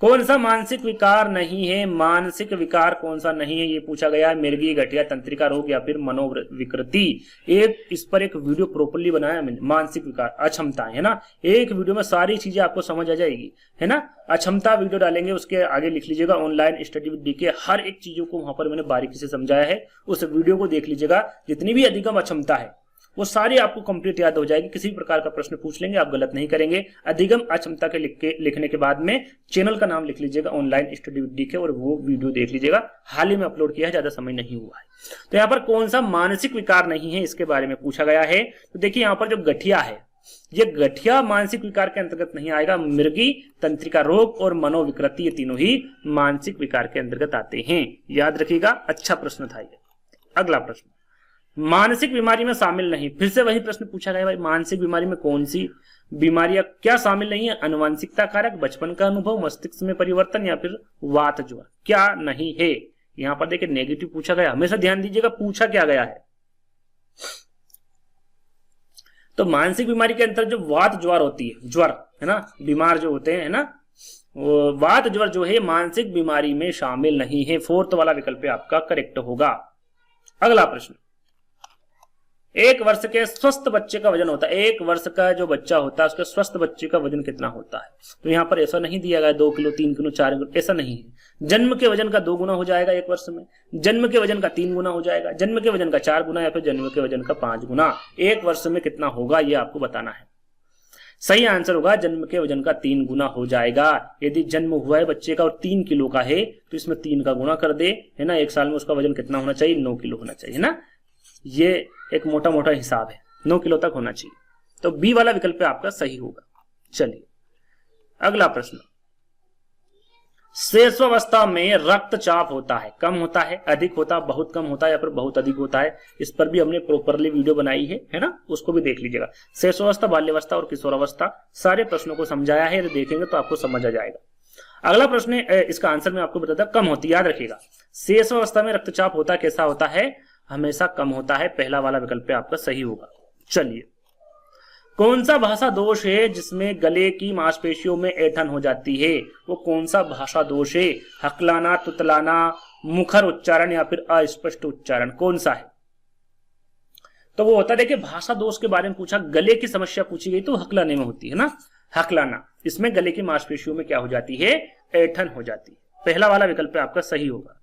कौन सा मानसिक विकार नहीं है? मानसिक विकार कौन सा नहीं है ये पूछा गया है। मिर्गी, गठिया, तंत्रिका रोग या फिर मनोविकृति। इस पर एक वीडियो प्रॉपर्ली बनाया मैंने। मानसिक विकार, अक्षमता, है ना। एक वीडियो में सारी चीजें आपको समझ आ जाएगी, है ना। अक्षमता वीडियो डालेंगे, उसके आगे लिख लीजिएगा ऑनलाइन स्टडी विद डीके। हर एक चीजों को वहां पर मैंने बारीकी से समझाया है, उस वीडियो को देख लीजिएगा। जितनी भी अधिगम अक्षमता है वो सारी आपको कंप्लीट याद हो जाएगी। किसी भी प्रकार का प्रश्न पूछ लेंगे आप गलत नहीं करेंगे। अधिगम अक्षमता के लिखने के बाद में चैनल का नाम लिख लीजिएगा ऑनलाइन स्टडी विद डीके और वो वीडियो देख लीजिएगा। हाल ही में अपलोड किया है, ज्यादा समय नहीं हुआ है। तो यहाँ पर कौन सा मानसिक विकार नहीं है इसके बारे में पूछा गया है। तो देखिए यहाँ पर जो गठिया है, ये गठिया मानसिक विकार के अंतर्गत नहीं आएगा। मिर्गी, तंत्रिका रोग और मनोविकृति ये तीनों ही मानसिक विकार के अंतर्गत आते हैं। याद रखिएगा, अच्छा प्रश्न था ये। अगला प्रश्न, मानसिक बीमारी में शामिल नहीं। फिर से वही प्रश्न पूछा गया भाई, मानसिक बीमारी में कौन सी बीमारियां क्या शामिल नहीं है? अनुवांशिकता कारक, बचपन का अनुभव, मस्तिष्क में परिवर्तन या फिर वात ज्वर। क्या नहीं है यहां पर देखिए नेगेटिव पूछा गया, हमेशा ध्यान दीजिएगा पूछा क्या गया है। तो मानसिक बीमारी के अंतर जो वात ज्वर होती है, ज्वर है ना, बीमार जो होते हैं ना, वो वात ज्वर जो है मानसिक बीमारी में शामिल नहीं है। फोर्थ वाला विकल्प आपका करेक्ट होगा। अगला प्रश्न, 1 वर्ष के स्वस्थ बच्चे का वजन होता है, 1 वर्ष का जो बच्चा होता है उसके स्वस्थ बच्चे का वजन कितना होता है। तो यहाँ पर ऐसा नहीं दिया गया 2 किलो 3 किलो 4 किलो, ऐसा नहीं है। जन्म के वजन का 2 गुना हो जाएगा 1 वर्ष में, जन्म के वजन का 3 गुना हो जाएगा, जन्म के वजन का 4 गुना, या फिर जन्म के वजन का 5 गुना। 1 वर्ष में कितना होगा ये आपको बताना है। सही आंसर होगा जन्म के वजन का 3 गुना हो जाएगा। यदि जन्म हुआ है बच्चे का और 3 किलो का है तो इसमें 3 का गुना कर दे, है ना। 1 साल में उसका वजन कितना होना चाहिए, 9 किलो होना चाहिए ना। ये एक मोटा मोटा हिसाब है, 9 किलो तक होना चाहिए। तो बी वाला विकल्प आपका सही होगा। चलिए अगला प्रश्न, शेषावस्था में रक्तचाप होता है, कम होता है, अधिक होता है, बहुत कम होता है, या फिर बहुत अधिक होता है। इस पर भी हमने प्रॉपरली वीडियो बनाई है ना, उसको भी देख लीजिएगा। शेषावस्था, बाल्यावस्था और किशोरावस्था, सारे प्रश्नों को समझाया है, देखेंगे तो आपको समझ आ जाएगा। अगला प्रश्न इसका आंसर मैं आपको बताता, कम होती, याद रखिएगा। शेषावस्था में रक्तचाप होता कैसा होता है, हमेशा कम होता है। पहला वाला विकल्प आपका सही होगा। चलिए, कौन सा भाषा दोष है जिसमें गले की मांसपेशियों में ऐंठन हो जाती है, वो कौन सा भाषा दोष है। हकलाना, तुतलाना, मुखर उच्चारण या फिर अस्पष्ट उच्चारण, कौन सा है। तो वो होता है, देखिए भाषा दोष के बारे में पूछा, गले की समस्या पूछी गई तो हकलाने में होती है ना, हकलाना। इसमें गले की मांसपेशियों में क्या हो जाती है, ऐंठन हो जाती है। पहला वाला विकल्प आपका सही होगा।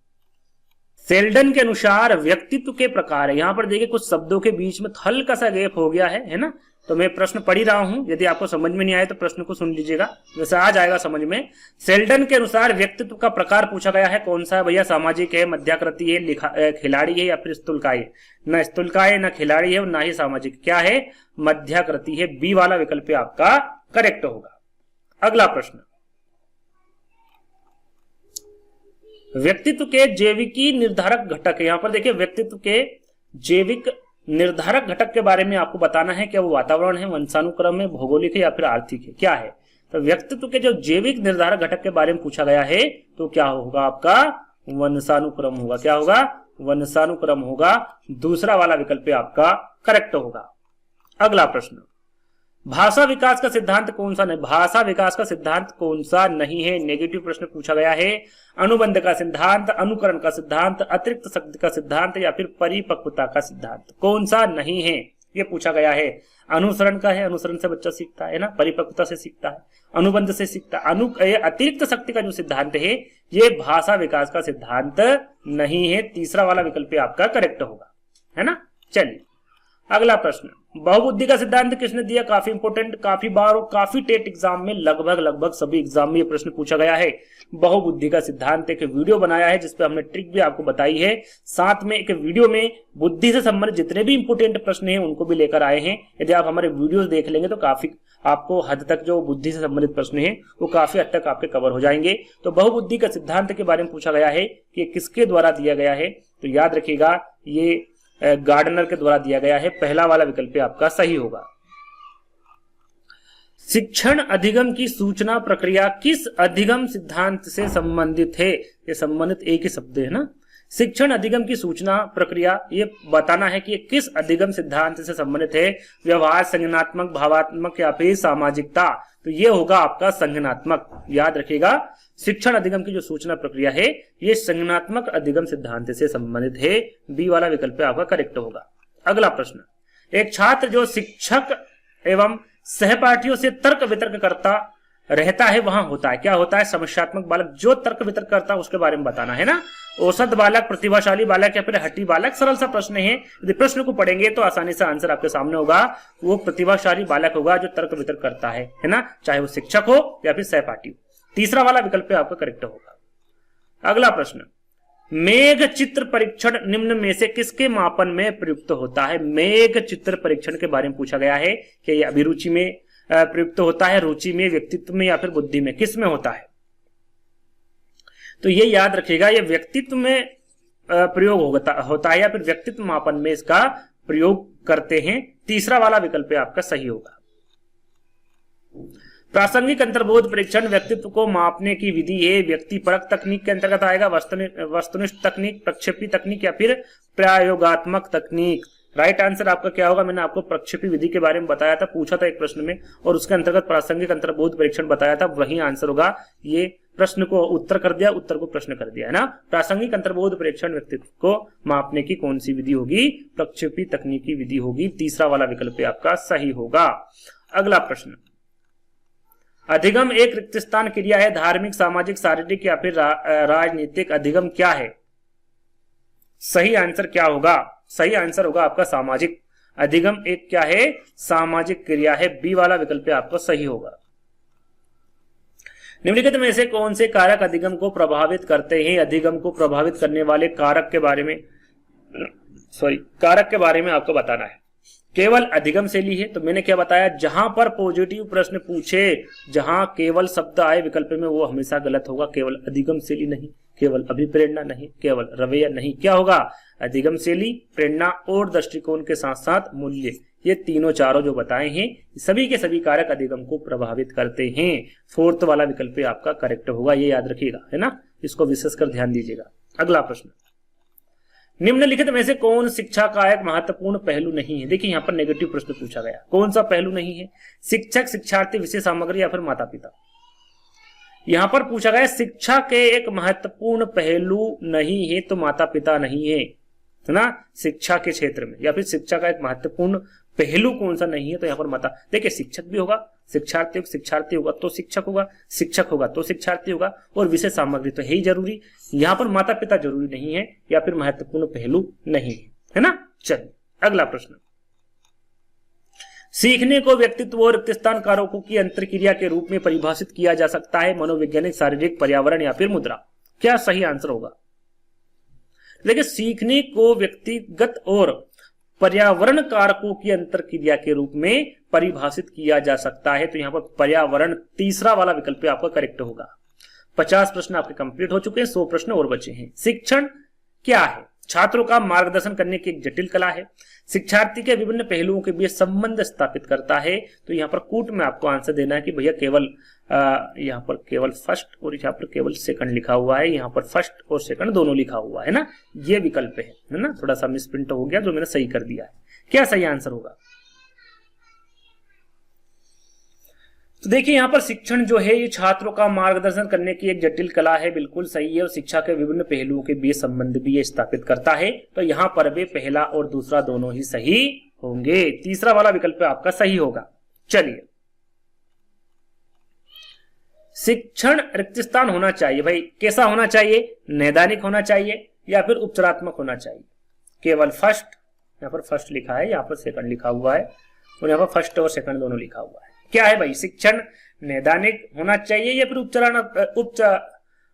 सेल्डन के अनुसार व्यक्तित्व के प्रकार है। यहां पर देखिए कुछ शब्दों के बीच में हल्का सा गैप हो गया है ना। तो मैं प्रश्न पढ़ ही रहा हूं, यदि आपको समझ में नहीं आए तो प्रश्न को सुन लीजिएगा, वैसे आ जाएगा समझ में। सेल्डन के अनुसार व्यक्तित्व का प्रकार पूछा गया है, कौन सा है भैया। सामाजिक है, मध्याकृति है, खिलाड़ी है, या फिर स्थूलकाय है। न स्थूलकाय है, न खिलाड़ी है, और ना ही सामाजिक। क्या है, मध्याकृति है। बी वाला विकल्प आपका करेक्ट होगा। अगला प्रश्न, व्यक्तित्व के जैविकी निर्धारक घटक है। यहां पर देखिए व्यक्तित्व के जैविक निर्धारक घटक के बारे में आपको बताना है। क्या वो वातावरण है, वंशानुक्रम है, भौगोलिक है, या फिर आर्थिक है, क्या है। तो व्यक्तित्व के जो जैविक निर्धारक घटक के बारे में पूछा गया है तो क्या होगा आपका, वंशानुक्रम होगा। क्या होगा, वंशानुक्रम होगा। दूसरा वाला विकल्प आपका करेक्ट होगा। अगला प्रश्न, भाषा विकास का सिद्धांत कौन सा नहीं। भाषा विकास का सिद्धांत कौन सा नहीं है, नेगेटिव प्रश्न पूछा गया है। अनुबंध का सिद्धांत, अनुकरण का सिद्धांत, अतिरिक्त शक्ति का सिद्धांत, या फिर परिपक्वता का सिद्धांत, कौन सा नहीं है ये पूछा गया है। अनुसरण का है, अनुसरण से बच्चा सीखता है ना, परिपक्वता से सीखता है, अनुबंध से सीखता है। अतिरिक्त शक्ति का जो सिद्धांत है ये भाषा विकास का सिद्धांत नहीं है। तीसरा वाला विकल्प आपका करेक्ट होगा, है ना। चलिए अगला प्रश्न, बहुबुद्धि का सिद्धांत किसने दिया। काफी इंपोर्टेंट, काफी बार और काफी टेट एग्जाम में, लगभग सभी एग्जाम में ये प्रश्न पूछा गया है। बहुबुद्धि का सिद्धांत एक वीडियो बनाया है जिसपे हमने ट्रिक भी आपको बताई है। साथ में एक वीडियो में बुद्धि से संबंधित जितने भी इंपोर्टेंट प्रश्न हैं उनको भी लेकर आए हैं। यदि आप हमारे वीडियोस देख लेंगे तो काफी आपको हद तक जो बुद्धि से संबंधित प्रश्न है वो काफी हद तक आपके कवर हो जाएंगे। तो बहुबुद्धि का सिद्धांत के बारे में पूछा गया है कि किसके द्वारा दिया गया है, तो याद रखिएगा ये गार्डनर के द्वारा दिया गया है। पहला वाला विकल्प आपका सही होगा। शिक्षण अधिगम की सूचना प्रक्रिया किस अधिगम सिद्धांत से संबंधित है। ये संबंधित एक ही शब्द है ना। शिक्षण अधिगम की सूचना प्रक्रिया, ये बताना है कि ये किस अधिगम सिद्धांत से संबंधित है। व्यवहार, संज्ञानात्मक, भावात्मक, या फिर सामाजिकता। तो ये होगा आपका संज्ञानात्मक। याद रखिएगा शिक्षण अधिगम की जो सूचना प्रक्रिया है ये संज्ञानात्मक अधिगम सिद्धांत से संबंधित है। बी वाला विकल्प आपका करेक्ट होगा। अगला प्रश्न, एक छात्र जो शिक्षक एवं सहपाठियों से तर्क वितर्क करता रहता है वहां होता है, क्या होता है, समस्यात्मक बालक। जो तर्क वितर्क करता है उसके बारे में बताना है ना। औसत बालक, प्रतिभाशाली बालक, या फिर हट्टी बालक। सरल सा प्रश्न है, यदि प्रश्न को पढ़ेंगे तो आसानी से आंसर आपके सामने होगा। वो प्रतिभाशाली बालक होगा जो तर्क वितर्क करता है ना, चाहे वो शिक्षक हो या फिर सहपाठी हो। तीसरा वाला विकल्प आपका करेक्ट होगा। अगला प्रश्न, मेघ चित्र परीक्षण निम्न में से किसके मापन में प्रयुक्त होता है। मेघ चित्र परीक्षण के बारे में पूछा गया है कि यह अभिरुचि में प्रयुक्त होता है, रुचि में, व्यक्तित्व में, या फिर बुद्धि में, किस में होता है। तो ये याद रखिएगा ये व्यक्तित्व में प्रयोग होता है या फिर व्यक्तित्व मापन में इसका प्रयोग करते हैं। तीसरा वाला विकल्प आपका सही होगा। प्रासंगिक अंतर्बोध परीक्षण व्यक्तित्व को मापने की विधि है, व्यक्तिपरक तकनीक के अंतर्गत आएगा, वस्तुनिष्ठ तकनीक, प्रक्षेपी तकनीक या फिर प्रयोगात्मक तकनीक। राइट आंसर आपका क्या होगा? मैंने आपको प्रक्षेपी विधि के बारे में बताया था, पूछा था एक प्रश्न में, और उसके अंतर्गत प्रासंगिक अंतर्बोध परीक्षण बताया था, वही आंसर होगा। ये प्रश्न को उत्तर कर दिया, उत्तर को प्रश्न कर दिया, है ना। प्रासंगिक अंतर्बोध परीक्षण व्यक्तित्व को मापने की कौन सी विधि होगी? प्रक्षेपी तकनीकी विधि होगी। तीसरा वाला विकल्प आपका सही होगा। अगला प्रश्न, अधिगम एक रिक्त स्थान क्रिया है, धार्मिक, सामाजिक, शारीरिक या फिर राजनीतिक। अधिगम क्या है? सही आंसर क्या होगा? सही आंसर होगा आपका सामाजिक। अधिगम एक क्या है? सामाजिक क्रिया है। बी वाला विकल्प आपका सही होगा। निम्नलिखित में से कौन से कारक अधिगम को प्रभावित करते हैं? अधिगम को प्रभावित करने वाले कारक के बारे में आपको बताना है। केवल अधिगम से ली है, तो मैंने क्या बताया, जहां पर पॉजिटिव प्रश्न पूछे, जहां केवल शब्द आए विकल्प में, वो हमेशा गलत होगा। केवल अधिगम से ली नहीं, केवल अभिप्रेरणा नहीं, केवल रवैया नहीं, क्या होगा? अधिगम से ली, प्रेरणा और दृष्टिकोण के साथ साथ मूल्य, ये तीनों चारों जो बताए हैं, सभी के सभी कारक अधिगम को प्रभावित करते हैं। फोर्थ वाला विकल्प आपका करेक्ट होगा, ये याद रखिएगा, है ना, इसको विशेषकर ध्यान दीजिएगा। अगला प्रश्न, निम्नलिखित में से कौन शिक्षा का एक महत्वपूर्ण पहलू नहीं है? देखिए यहाँ पर नेगेटिव प्रश्न पूछा गया, कौन सा पहलू नहीं है? शिक्षक, शिक्षार्थी, विषय सामग्री या फिर माता पिता। यहां पर पूछा गया शिक्षा के एक महत्वपूर्ण पहलू नहीं है, तो माता पिता नहीं है ना, शिक्षा के क्षेत्र में, या फिर शिक्षा का एक महत्वपूर्ण पहलू कौन सा नहीं है, तो यहाँ पर माता। देखिए शिक्षक भी होगा, शिक्षार्थी होगा तो शिक्षक होगा, शिक्षक होगा तो शिक्षार्थी होगा, और विषय सामग्री तो है ही जरूरी। यहाँ पर माता पिता जरूरी नहीं है, या फिर महत्वपूर्ण पहलू नहीं है ना। चलिए अगला प्रश्न, सीखने को व्यक्तित्व और रिक्त स्थान कारकों की अंतरक्रिया के रूप में परिभाषित किया जा सकता है, मनोवैज्ञानिक, शारीरिक, पर्यावरण या फिर मुद्रा। क्या सही आंसर होगा? देखिए सीखने को व्यक्तिगत और पर्यावरण कारकों की अंतरक्रिया के रूप में परिभाषित किया जा सकता है, तो यहां पर पर्यावरण तीसरा वाला विकल्प आपका करेक्ट होगा। 50 प्रश्न आपके कंप्लीट हो चुके हैं, 100 प्रश्न और बचे हैं। शिक्षण क्या है? छात्रों का मार्गदर्शन करने की एक जटिल कला है, शिक्षार्थी के विभिन्न पहलुओं के बीच संबंध स्थापित करता है। तो यहाँ पर कूट में आपको आंसर देना है कि भैया केवल यहाँ पर केवल फर्स्ट और यहाँ पर केवल सेकंड लिखा हुआ है, यहाँ पर फर्स्ट और सेकंड दोनों लिखा हुआ है ना, ये विकल्प है ना, थोड़ा सा मिसप्रिंट हो गया जो मैंने सही कर दिया है। क्या सही आंसर होगा? तो देखिए यहाँ पर शिक्षण जो है ये छात्रों का मार्गदर्शन करने की एक जटिल कला है, बिल्कुल सही है, और शिक्षा के विभिन्न पहलुओं के बीच संबंध भी ये स्थापित करता है। तो यहाँ पर भी पहला और दूसरा दोनों ही सही होंगे, तीसरा वाला विकल्प आपका सही होगा। चलिए, शिक्षण रिक्त स्थान होना चाहिए, भाई कैसा होना चाहिए? नैदानिक होना चाहिए या फिर उपचारात्मक होना चाहिए? केवल फर्स्ट, यहाँ पर फर्स्ट लिखा है, यहाँ पर सेकंड लिखा हुआ है, और यहाँ पर फर्स्ट और सेकंड दोनों लिखा हुआ है। क्या है भाई? शिक्षण नैदानिक होना चाहिए या फिर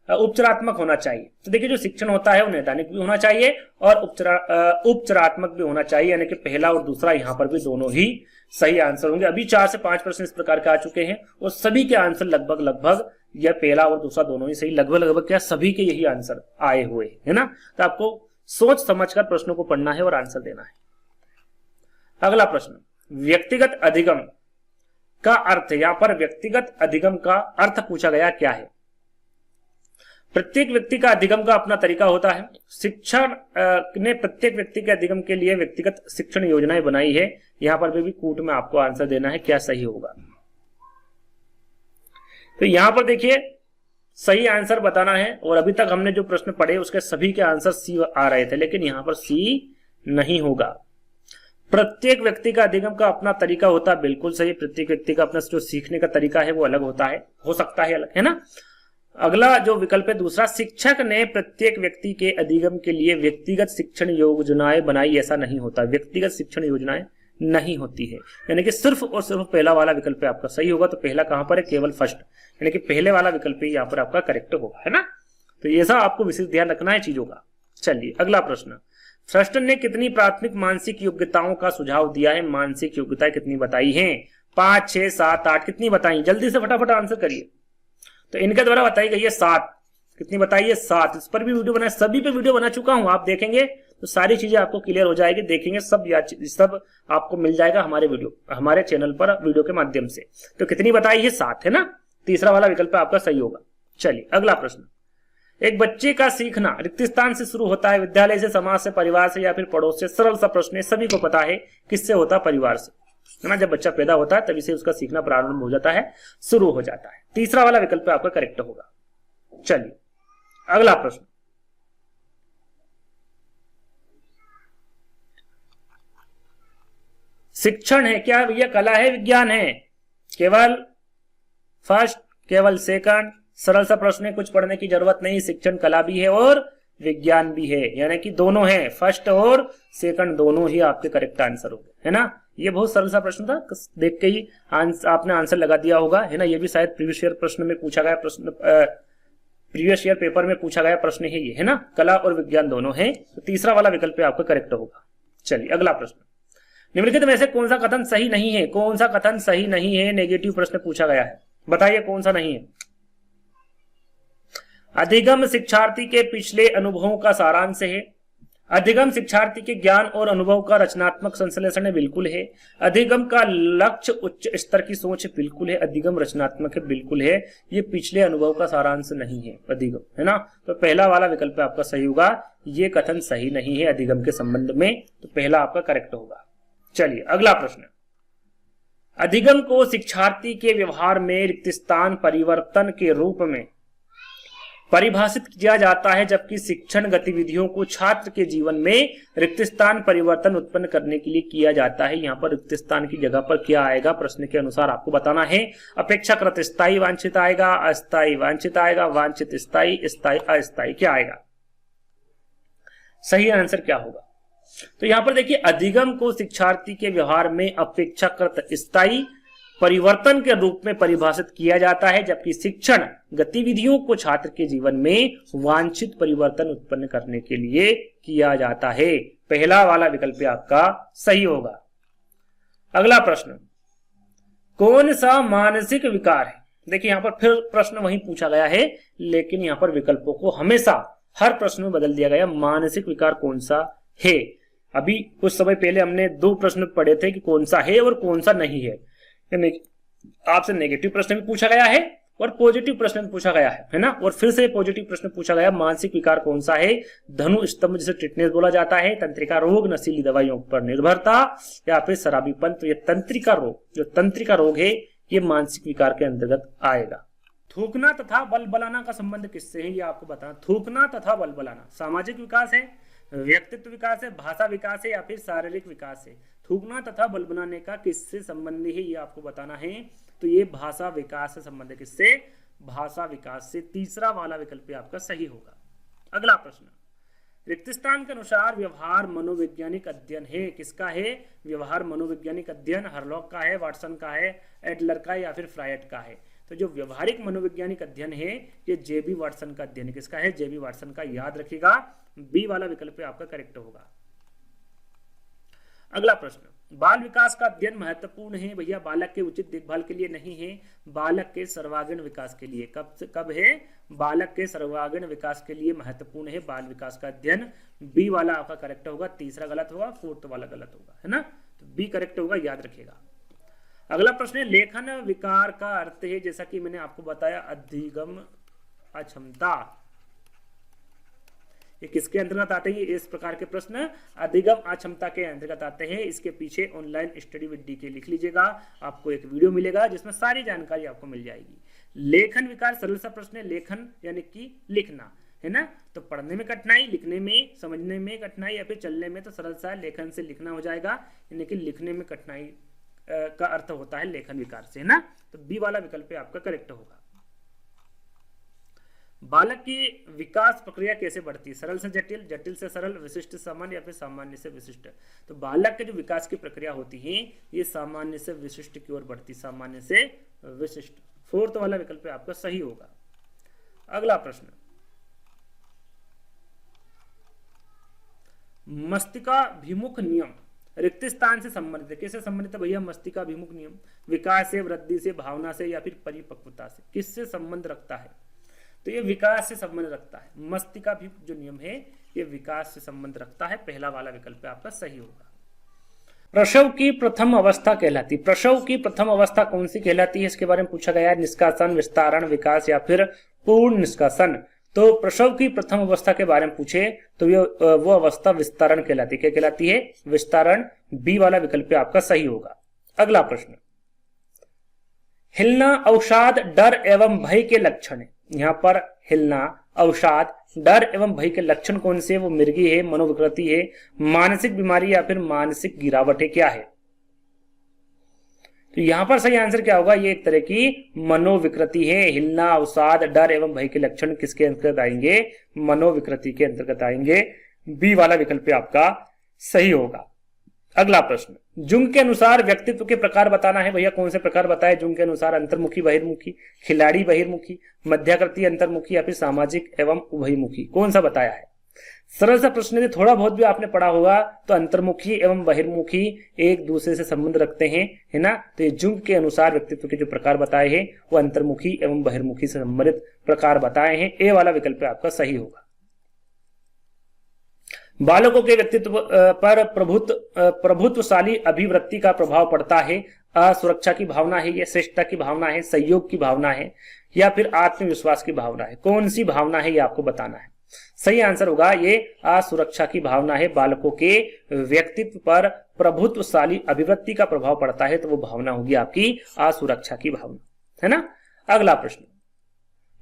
उपचारात्मक होना चाहिए? तो देखिए जो शिक्षण होता है वो नैदानिक भी होना चाहिए और उपचारात्मक भी होना चाहिए, यानी कि पहला और दूसरा यहाँ पर भी दोनों ही सही आंसर होंगे। अभी 4 से 5 प्रश्न इस प्रकार के आ चुके हैं और सभी के आंसर लगभग यह पहला और दूसरा दोनों ही सही, लगभग क्या सभी के यही आंसर आए हुए है ना। तो आपको सोच समझकर प्रश्नों को पढ़ना है और आंसर देना है। अगला प्रश्न, व्यक्तिगत अधिगम का अर्थ, यहां पर व्यक्तिगत अधिगम का अर्थ पूछा गया क्या है? प्रत्येक व्यक्ति का अधिगम का अपना तरीका होता है। शिक्षण ने प्रत्येक व्यक्ति के अधिगम के लिए व्यक्तिगत शिक्षण योजनाएं बनाई है। यहां पर भी कूट में आपको आंसर देना है, क्या सही होगा? तो यहां पर देखिए सही आंसर बताना है, और अभी तक हमने जो प्रश्न पढ़े उसके सभी के आंसर सी आ रहे थे, लेकिन यहां पर सी नहीं होगा। प्रत्येक व्यक्ति का अधिगम का अपना तरीका होता है, बिल्कुल सही। प्रत्येक व्यक्ति का अपना जो सीखने का तरीका है वो अलग होता है, हो सकता है अलग, है ना। अगला जो विकल्प है दूसरा, शिक्षक ने प्रत्येक व्यक्ति के अधिगम के लिए व्यक्तिगत शिक्षण योजनाएं बनाई, ऐसा नहीं होता। व्यक्तिगत शिक्षण योजनाएं नहीं होती है, यानी कि सिर्फ और सिर्फ पहला वाला विकल्प आपका सही होगा। तो पहला कहां पर है? केवल फर्स्ट, यानी कि पहले वाला विकल्प यहाँ पर आपका करेक्ट होगा, है ना। तो ऐसा आपको विशेष ध्यान रखना है चीजों का। चलिए अगला प्रश्न, थ्रस्टन ने कितनी प्राथमिक मानसिक योग्यताओं का सुझाव दिया है? मानसिक योग्यताएं कितनी बताई हैं? 5, 6, 7, 8 कितनी बताई? जल्दी से फटाफट आंसर करिए। तो इनके द्वारा बताई गई है 7। कितनी बताई है? 7। इस पर भी वीडियो बना, सभी पे वीडियो बना चुका हूं, आप देखेंगे तो सारी चीजें आपको क्लियर हो जाएगी, देखेंगे सब आपको मिल जाएगा हमारे चैनल पर वीडियो के माध्यम से। तो कितनी बताई है? 7 है ना, तीसरा वाला विकल्प आपका सही होगा। चलिए अगला प्रश्न, एक बच्चे का सीखना रिक्त स्थान से शुरू होता है, विद्यालय से, समाज से, परिवार से या फिर पड़ोस से। सरल सा प्रश्न है, सभी को पता है किससे होता है? परिवार से, है ना। जब बच्चा पैदा होता है तभी से उसका सीखना प्रारंभ हो जाता है, शुरू हो जाता है। तीसरा वाला विकल्प आपका करेक्ट होगा। चलिए अगला प्रश्न, शिक्षण है क्या भैया? कला है, विज्ञान है? केवल फर्स्ट, केवल सेकंड? सरल सा प्रश्न है, कुछ पढ़ने की जरूरत नहीं। शिक्षण कला भी है और विज्ञान भी है, यानी कि दोनों है, फर्स्ट और सेकंड दोनों ही आपके करेक्ट आंसर होंगे, है ना। ये बहुत सरल सा प्रश्न था, देख के ही आपने आंसर लगा दिया होगा, है ना। ये भी शायद प्रीवियस ईयर प्रश्न में पूछा गया प्रश्न, प्रीवियस ईयर पेपर में पूछा गया प्रश्न है ये, है ना। कला और विज्ञान दोनों है, तो तीसरा वाला विकल्प आपका करेक्ट होगा। चलिए अगला प्रश्न, निम्नलिखित में से कौन सा कथन सही नहीं है? कौन सा कथन सही नहीं है? नेगेटिव प्रश्न पूछा गया है, बताइए कौन सा नहीं है? अधिगम शिक्षार्थी के पिछले अनुभवों का सारांश है। अधिगम शिक्षार्थी के ज्ञान और अनुभव का रचनात्मक संश्लेषण है, बिल्कुल है। अधिगम का लक्ष्य उच्च स्तर की सोच है, बिल्कुल है। अधिगम रचनात्मक है, बिल्कुल है। ये पिछले अनुभव का सारांश नहीं है अधिगम, है ना। तो पहला वाला विकल्प आपका सही होगा, ये कथन सही नहीं है अधिगम के संबंध में, तो पहला आपका करेक्ट होगा। चलिए अगला प्रश्न, अधिगम को शिक्षार्थी के व्यवहार में रिक्त स्थान परिवर्तन के रूप में परिभाषित किया जाता है, जबकि शिक्षण गतिविधियों को छात्र के जीवन में रिक्त स्थान परिवर्तन उत्पन्न करने के लिए किया जाता है। यहाँ पर रिक्त स्थान की जगह पर क्या आएगा? प्रश्न के अनुसार आपको बताना है। अपेक्षाकृत स्थायी वांछित आएगा, अस्थायी वांछित आएगा, वांछित स्थायी, स्थायी अस्थायी, क्या आएगा? सही आंसर क्या होगा? तो यहां पर देखिए, अधिगम को शिक्षार्थी के व्यवहार में अपेक्षाकृत स्थायी परिवर्तन के रूप में परिभाषित किया जाता है, जबकि शिक्षण गतिविधियों को छात्र के जीवन में वांछित परिवर्तन उत्पन्न करने के लिए किया जाता है। पहला वाला विकल्प आपका सही होगा। अगला प्रश्न, कौन सा मानसिक विकार है? देखिए यहां पर फिर प्रश्न वही पूछा गया है, लेकिन यहां पर विकल्पों को हमेशा हर प्रश्न में बदल दिया गया। मानसिक विकार कौन सा है? अभी कुछ समय पहले हमने 2 प्रश्न पढ़े थे कि कौन सा है और कौन सा नहीं है। आपसे नेगेटिव प्रश्न भी पूछा गया है और पॉजिटिव प्रश्न भी पूछा गया है ना। और फिर से पॉजिटिव प्रश्न पूछा गया, मानसिक विकार कौन सा है? धनु स्तंभ जिसे टिटनेस बोला जाता है, तंत्रिका रोग, नशीली दवाइयों पर निर्भरता, या फिर शराबीपन। तो ये तंत्रिका रोग, जो तंत्रिका रोग है, ये मानसिक विकार के अंतर्गत आएगा। थूकना तथा बलबलाना का संबंध किससे है? ये आपको बताना। थूकना तथा बलबलाना सामाजिक विकास है, व्यक्तित्व विकास है, भाषा विकास है, या फिर शारीरिक विकास है? थूकना तथा बल बनाने का किससे संबंधी है, ये आपको बताना है। तो ये भाषा विकास से संबंध है। किससे? भाषा विकास से। तीसरा वाला विकल्प आपका सही होगा। अगला प्रश्न, रिक्त स्थान के अनुसार व्यवहार मनोवैज्ञानिक अध्ययन है, किसका है? व्यवहार मनोवैज्ञानिक अध्ययन हरलॉक का है, वाटसन का है, एडलर का है, या फिर फ्रायड का है? तो जो व्यवहारिक मनोवैज्ञानिक अध्ययन है, ये जेबी वाटसन का अध्ययन। किसका है? जेबी वाटसन का। याद रखिएगा, बी वाला विकल्प आपका करेक्ट होगा। अगला प्रश्न, बाल विकास का अध्ययन महत्वपूर्ण है भैया, बालक के उचित देखभाल के लिए नहीं है, बालक के सर्वांगीण विकास के लिए। कब है? बालक के सर्वांगीण विकास के लिए महत्वपूर्ण है बाल विकास का अध्ययन। बी वाला आपका करेक्ट होगा, तीसरा गलत होगा, फोर्थ वाला गलत होगा, है ना। तो बी करेक्ट होगा, याद रखिएगा। अगला प्रश्न है, लेखन विकार का अर्थ है, जैसा कि मैंने आपको बताया, अधिगम अक्षमता। ये किसके अंतर्गत आते हैं? इस प्रकार के प्रश्न अधिगम अक्षमता के अंतर्गत आते हैं। इसके पीछे ऑनलाइन स्टडी विद डीके लिख लीजिएगा, आपको एक वीडियो मिलेगा जिसमें सारी जानकारी आपको मिल जाएगी। लेखन विकार सरल सा प्रश्न है, लेखन यानी कि लिखना, है ना। तो पढ़ने में कठिनाई, लिखने में, समझने में कठिनाई, या फिर चलने में तो सरल सा लेखन से लिखना हो जाएगा, यानी कि लिखने में कठिनाई का अर्थ होता है लेखन विकार से, है ना। तो बी वाला विकल्प आपका करेक्ट होगा। बालक की विकास प्रक्रिया कैसे बढ़ती है? सरल से जटिल, जटिल से सरल, विशिष्ट से सामान्य, या फिर सामान्य से विशिष्ट? तो बालक के जो विकास की प्रक्रिया होती है, ये सामान्य से विशिष्ट की ओर बढ़ती, सामान्य से विशिष्ट। फोर्थ वाला विकल्प आपका सही होगा। अगला प्रश्न, मस्तिकाभिमुख नियम रिक्त स्थान से संबंधित है। कैसे संबंधित है भैया? मस्तिकाभिमुख नियम विकास से, वृद्धि से, भावना से, या फिर परिपक्वता से? किससे संबंध रखता है? तो ये विकास से संबंध रखता है। मस्तिकाभिमुख जो नियम है, ये विकास से संबंध रखता है। पहला वाला विकल्प आपका सही होगा। प्रसव की प्रथम अवस्था कहलाती, प्रसव की प्रथम अवस्था कौन सी कहलाती है, इसके बारे में पूछा गया है। निष्कासन, विस्तारण, विकास या फिर पूर्ण निष्कासन। तो प्रसव की प्रथम अवस्था के बारे में पूछे तो ये वो अवस्था विस्तारण कहलाती है। क्या कहलाती है? विस्तारण। बी वाला विकल्प आपका सही होगा। अगला प्रश्न, हिलना, अवसाद, डर एवं भय के लक्षण है। यहां पर हिलना, अवसाद, डर एवं भय के लक्षण कौन से? वो मिर्गी है, मनोविकृति है, मानसिक बीमारी या फिर मानसिक गिरावट है, क्या है? तो यहां पर सही आंसर क्या होगा? ये एक तरह की मनोविकृति है। हिलना, अवसाद, डर एवं भय के लक्षण किसके अंतर्गत आएंगे? मनोविकृति के अंतर्गत आएंगे। बी वाला विकल्प आपका सही होगा। अगला प्रश्न, जुंग के अनुसार व्यक्तित्व के प्रकार बताना है। भैया कौन से प्रकार बताए जुंग के अनुसार? अंतर्मुखी, बहिर्मुखी, खिलाड़ी बहिर्मुखी, मध्याकृति अंतर्मुखी या फिर सामाजिक एवं उभयमुखी, कौन सा बताया है? सरल सा प्रश्न है, थोड़ा बहुत भी आपने पढ़ा होगा तो अंतर्मुखी एवं बहिर्मुखी एक दूसरे से संबंध रखते हैं, है ना। तो ये जुंग के अनुसार व्यक्तित्व के जो प्रकार बताए हैं वो अंतर्मुखी एवं बहिर्मुखी से संबंधित प्रकार बताए हैं। ए वाला विकल्प आपका सही होगा। बालकों के व्यक्तित्व पर प्रभुत्वशाली अभिवृत्ति का प्रभाव पड़ता है। सुरक्षा की भावना है, या श्रेष्ठता की भावना है, सहयोग की भावना है या फिर आत्मविश्वास की भावना है? कौन सी भावना है ये आपको बताना है। सही आंसर होगा ये असुरक्षा की भावना है। बालकों के व्यक्तित्व पर प्रभुत्वशाली अभिवृत्ति का प्रभाव पड़ता है तो वो भावना होगी आपकी असुरक्षा की भावना, है ना। अगला प्रश्न,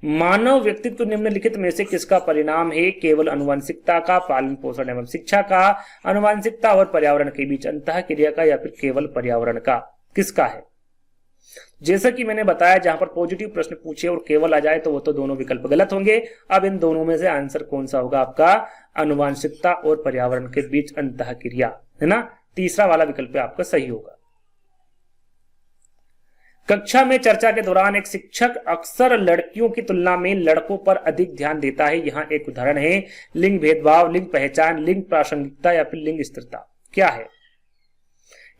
मानव व्यक्तित्व निम्नलिखित में से किसका परिणाम है? केवल अनुवांशिकता का, पालन पोषण एवं शिक्षा का, अनुवांशिकता और पर्यावरण के बीच अंतःक्रिया का या फिर केवल पर्यावरण का, किसका है? जैसा कि मैंने बताया जहां पर पॉजिटिव प्रश्न पूछे और केवल आ जाए तो वो तो दोनों विकल्प गलत होंगे। अब इन दोनों में से आंसर कौन सा होगा आपका? अनुवांशिकता और पर्यावरण के बीच अंतःक्रिया, है ना। तीसरा वाला विकल्प आपका सही होगा। कक्षा में चर्चा के दौरान एक शिक्षक अक्सर लड़कियों की तुलना में लड़कों पर अधिक ध्यान देता है। यहाँ एक उदाहरण है, लिंग भेदभाव, लिंग पहचान, लिंग प्रासंगिकता या फिर लिंग स्थिरता, क्या है?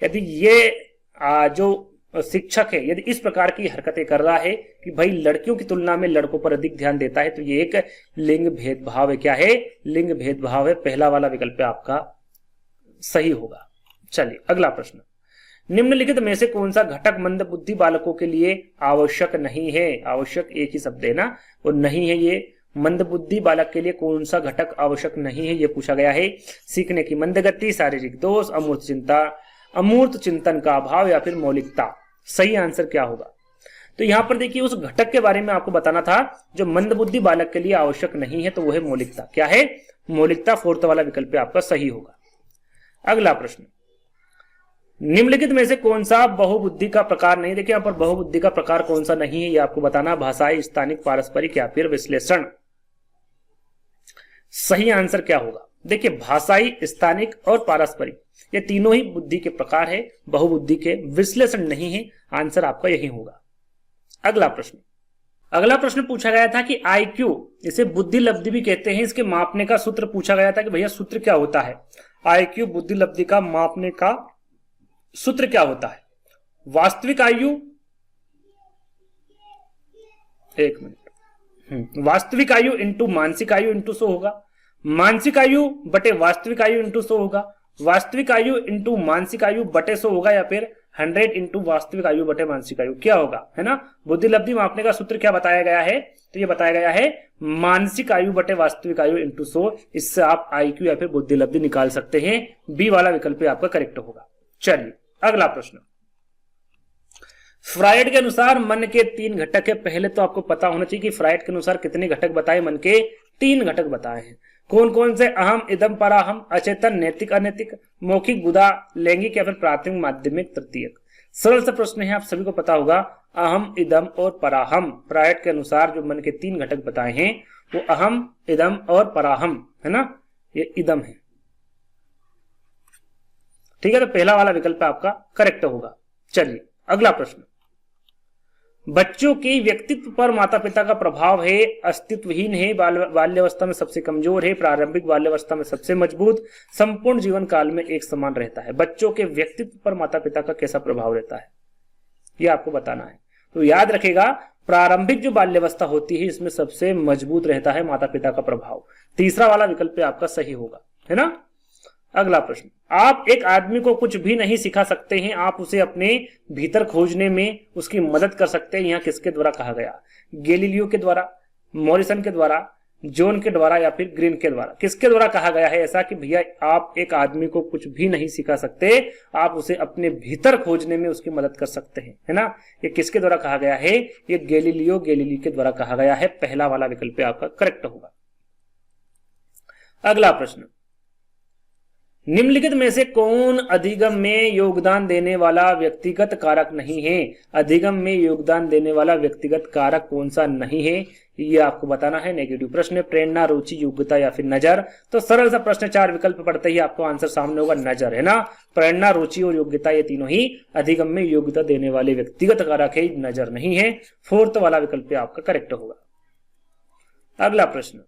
यदि ये जो शिक्षक है यदि इस प्रकार की हरकतें कर रहा है कि भाई लड़कियों की तुलना में लड़कों पर अधिक ध्यान देता है तो ये एक लिंग भेदभाव है। क्या है? लिंग भेदभाव है। पहला वाला विकल्प आपका सही होगा। चलिए अगला प्रश्न, निम्नलिखित में से कौन सा घटक मंदबुद्धि बालकों के लिए आवश्यक नहीं है? आवश्यक एक ही शब्द है ना, वो नहीं है। ये मंदबुद्धि बालक के लिए कौन सा घटक आवश्यक नहीं है ये पूछा गया है। सीखने की मंदगति, शारीरिक दोष, अमूर्त चिंता, अमूर्त चिंतन का अभाव या फिर मौलिकता। सही आंसर क्या होगा? तो यहां पर देखिए उस घटक के बारे में आपको बताना था जो मंदबुद्धि बालक के लिए आवश्यक नहीं है, तो वो है मौलिकता। क्या है? मौलिकता। फोर्थ वाला विकल्प आपका सही होगा। अगला प्रश्न, निम्नलिखित में से कौन सा बहुबुद्धि का प्रकार नहीं? देखिए यहां पर बहुबुद्धि का प्रकार कौन सा नहीं है ये आपको बताना। भाषाई, स्थानिक, पारस्परिक या फिर विश्लेषण। सही आंसर क्या होगा? देखिए भाषाई, स्थानिक और पारस्परिक ये तीनों ही बुद्धि के प्रकार है, बहुबुद्धि के। विश्लेषण नहीं है। आंसर आपका यही होगा। अगला प्रश्न, अगला प्रश्न पूछा गया था कि आईक्यू, इसे बुद्धि लब्धि भी कहते हैं, इसके मापने का सूत्र पूछा गया था कि भैया सूत्र क्या होता है? आईक्यू बुद्धि लब्धि का मापने का सूत्र क्या होता है? वास्तविक आयु, एक मिनट, वास्तविक आयु इंटू मानसिक आयु इंटू 100 होगा। मानसिक आयु बटे वास्तविक आयु इंटू 100 होगा। वास्तविक आयु इंटू मानसिक आयु बटे 100 होगा या फिर 100 इंटू वास्तविक आयु बटे मानसिक आयु, क्या होगा, है ना। बुद्धि लब्धि मापने का सूत्र क्या बताया गया है? तो ये बताया गया है मानसिक आयु बटे वास्तविक आयु इंटू 100। इससे आप आईक्यू या फिर बुद्धि लब्धि निकाल सकते हैं। बी वाला विकल्प आपका करेक्ट होगा। चलिए अगला प्रश्न, फ्राइड के अनुसार मन के 3 घटक है। पहले तो आपको पता होना चाहिए कि फ्राइड के अनुसार कितने घटक बताए? मन के 3 घटक बताए हैं। कौन कौन से? अहम, इदम, पराहम, अचेतन, नैतिक, अनैतिक, मौखिक, गुदा, लैंगिक या फिर प्राथमिक, माध्यमिक, तृतीयक। सरल सा प्रश्न है, आप सभी को पता होगा। अहम, इदम और पराहम। फ्राइड के अनुसार जो मन के 3 घटक बताए हैं वो अहम, इदम और पराहम, है ना। ये इदम है, ठीक है। तो पहला वाला विकल्प आपका करेक्ट होगा। चलिए अगला प्रश्न, बच्चों के व्यक्तित्व पर माता पिता का प्रभाव है। अस्तित्वहीन है, बाल्यावस्था में सबसे कमजोर है, प्रारंभिक बाल्यावस्था में सबसे मजबूत, संपूर्ण जीवन काल में एक समान रहता है। बच्चों के व्यक्तित्व पर माता पिता का कैसा प्रभाव रहता है ये आपको बताना है। तो याद रखेगा प्रारंभिक जो बाल्यावस्था होती है इसमें सबसे मजबूत रहता है माता पिता का प्रभाव। तीसरा वाला विकल्प पे आपका सही होगा, है ना। अगला प्रश्न, आप एक आदमी को कुछ भी नहीं सिखा सकते हैं, आप उसे अपने भीतर खोजने में उसकी मदद कर सकते हैं। यहाँ किसके द्वारा कहा गया? गैलीलियो के द्वारा, मॉरिसन के द्वारा, जॉन के द्वारा या फिर ग्रीन के द्वारा? किसके द्वारा कहा गया है ऐसा कि भैया आप एक आदमी को कुछ भी नहीं सिखा सकते, आप उसे अपने भीतर खोजने में उसकी मदद कर सकते हैं, है ना। ये किसके द्वारा कहा गया है? ये गैलीलियो गैलीली के द्वारा कहा गया है। पहला वाला विकल्प आपका करेक्ट होगा। अगला प्रश्न, निम्नलिखित में से कौन अधिगम में योगदान देने वाला व्यक्तिगत कारक नहीं है? अधिगम में योगदान देने वाला व्यक्तिगत कारक कौन सा नहीं है, ये आपको बताना है। नेगेटिव प्रश्न, प्रेरणा, रुचि, योग्यता या फिर नजर। तो सरल सा प्रश्न, 4 विकल्प पढ़ते ही आपको आंसर सामने होगा, नजर, है ना। प्रेरणा, रुचि और योग्यता ये तीनों ही अधिगम में योग्यता देने वाले व्यक्तिगत कारक है, नजर नहीं है। 4th वाला विकल्प आपका करेक्ट होगा। अगला प्रश्न,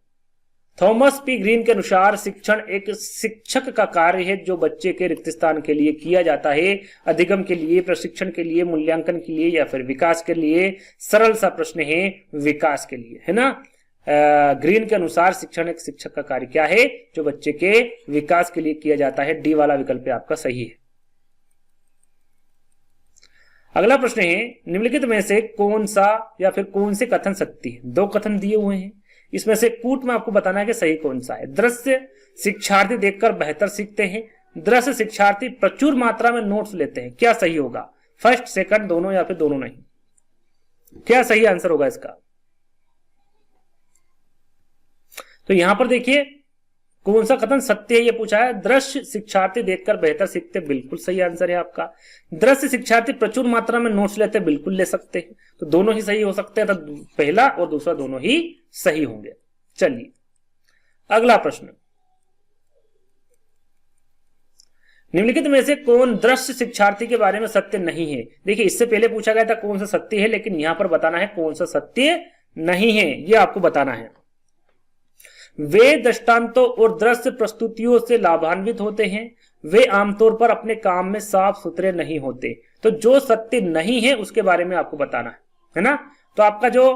थॉमस पी ग्रीन के अनुसार शिक्षण एक शिक्षक का कार्य है जो बच्चे के रिक्त स्थान के लिए किया जाता है। अधिगम के लिए, प्रशिक्षण के लिए, मूल्यांकन के लिए या फिर विकास के लिए? सरल सा प्रश्न है, विकास के लिए, है ना। ग्रीन के अनुसार शिक्षण एक शिक्षक का कार्य क्या है? जो बच्चे के विकास के लिए किया जाता है। डी वाला विकल्प आपका सही है। अगला प्रश्न है, निम्नलिखित में से कौन सा या फिर कौन से कथन सत्य है? 2 कथन दिए हुए हैं, इसमें से कूट में आपको बताना है कि सही कौन सा है। दृश्य शिक्षार्थी देखकर बेहतर सीखते हैं, दृश्य शिक्षार्थी प्रचुर मात्रा में नोट्स लेते हैं। क्या सही होगा? फर्स्ट, सेकंड, दोनों या फिर दोनों नहीं? क्या सही आंसर होगा इसका? तो यहां पर देखिए कौन सा कथन सत्य है ये पूछा है। दृश्य शिक्षार्थी देखकर बेहतर सीखते, बिल्कुल सही आंसर है आपका। दृश्य शिक्षार्थी प्रचुर मात्रा में नोट्स लेते, बिल्कुल ले सकते हैं, तो दोनों ही सही हो सकते हैं। तो पहला और दूसरा दोनों ही सही होंगे। चलिए अगला प्रश्न, निम्नलिखित में से कौन दृश्य शिक्षार्थी के बारे में सत्य नहीं है? देखिए इससे पहले पूछा गया था कौन सा सत्य है, लेकिन यहां पर बताना है कौन सा सत्य नहीं है, ये आपको बताना है। वे दृष्टांतों और दृश्य प्रस्तुतियों से लाभान्वित होते हैं, वे आमतौर पर अपने काम में साफ सुथरे नहीं होते। तो जो सत्य नहीं है उसके बारे में आपको बताना है ना। तो आपका जो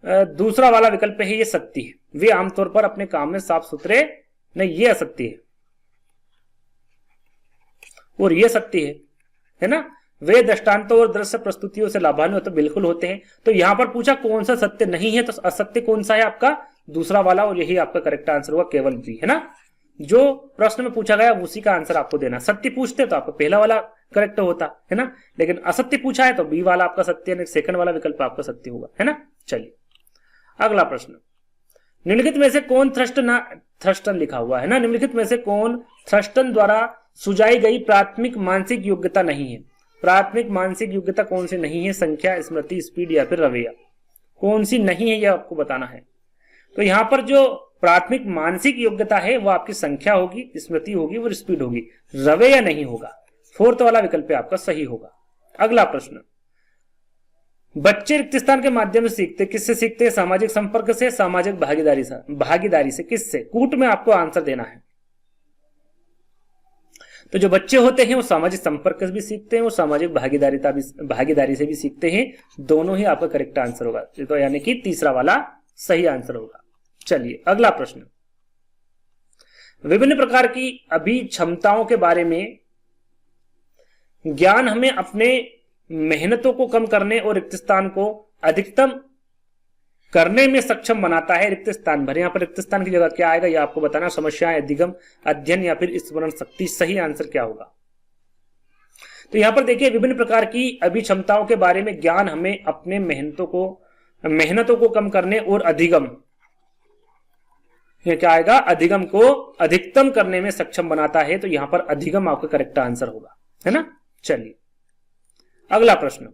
दूसरा वाला विकल्प है ये सत्य है, वे आमतौर पर अपने काम में साफ सुथरे नहीं, ये असत्य है, और ये सत्य है ना। वे दृष्टांतों और दृश्य प्रस्तुतियों से लाभान्वित तो बिल्कुल होते हैं। तो यहां पर पूछा कौन सा सत्य नहीं है, तो असत्य कौन सा है? आपका दूसरा वाला, और यही आपका करेक्ट आंसर होगा, केवल बी, है ना। जो प्रश्न में पूछा गया उसी का आंसर आपको देना। सत्य पूछते तो आपका पहला वाला करेक्ट होता है ना, लेकिन असत्य पूछा है तो बी वाला आपका सत्य, सेकंड वाला विकल्प आपका सत्य होगा, है ना। चलिए अगला प्रश्न, निम्नलिखित में से कौन थ्रस्टन लिखा हुआ है ना, निम्नलिखित में से कौन थ्रस्टन द्वारा सुझाई गई प्राथमिक मानसिक योग्यता नहीं है? प्राथमिक मानसिक योग्यता कौन सी नहीं है? संख्या, स्मृति, स्पीड या फिर रवैया? कौन सी नहीं है यह आपको बताना है। तो यहां पर जो प्राथमिक मानसिक योग्यता है वो आपकी संख्या होगी, स्मृति होगी और स्पीड होगी, रवैया नहीं होगा। 4th वाला विकल्प आपका सही होगा। अगला प्रश्न, बच्चे रिक्त स्थान के माध्यम से सीखते, किससे सीखते हैं? सामाजिक संपर्क से, सामाजिक भागीदारी से, किससे? कूट में आपको आंसर देना है। तो जो बच्चे होते हैं वो सामाजिक संपर्क से भी सीखते हैं, वो सामाजिक भागीदारी से भी सीखते हैं। दोनों ही आपका करेक्ट आंसर होगा, तो यानी कि तीसरा वाला सही आंसर होगा। चलिए अगला प्रश्न, विभिन्न प्रकार की अभिक्षमताओं के बारे में ज्ञान हमें अपने मेहनतों को कम करने और रिक्त स्थान को अधिकतम करने में सक्षम बनाता है। रिक्त स्थान भरे, यहां पर रिक्त स्थान की जगह क्या आएगा यह आपको बताना। समस्याएं, अधिगम, अध्ययन या फिर स्मरण शक्ति? सही आंसर क्या होगा? तो यहां पर देखिए विभिन्न प्रकार की अभिक्षमताओं के बारे में ज्ञान हमें अपने मेहनतों को कम करने और अधिगम, यह क्या आएगा? अधिगम को अधिकतम करने में सक्षम बनाता है। तो यहां पर अधिगम आपका करेक्ट आंसर होगा, है ना। चलिए अगला प्रश्न,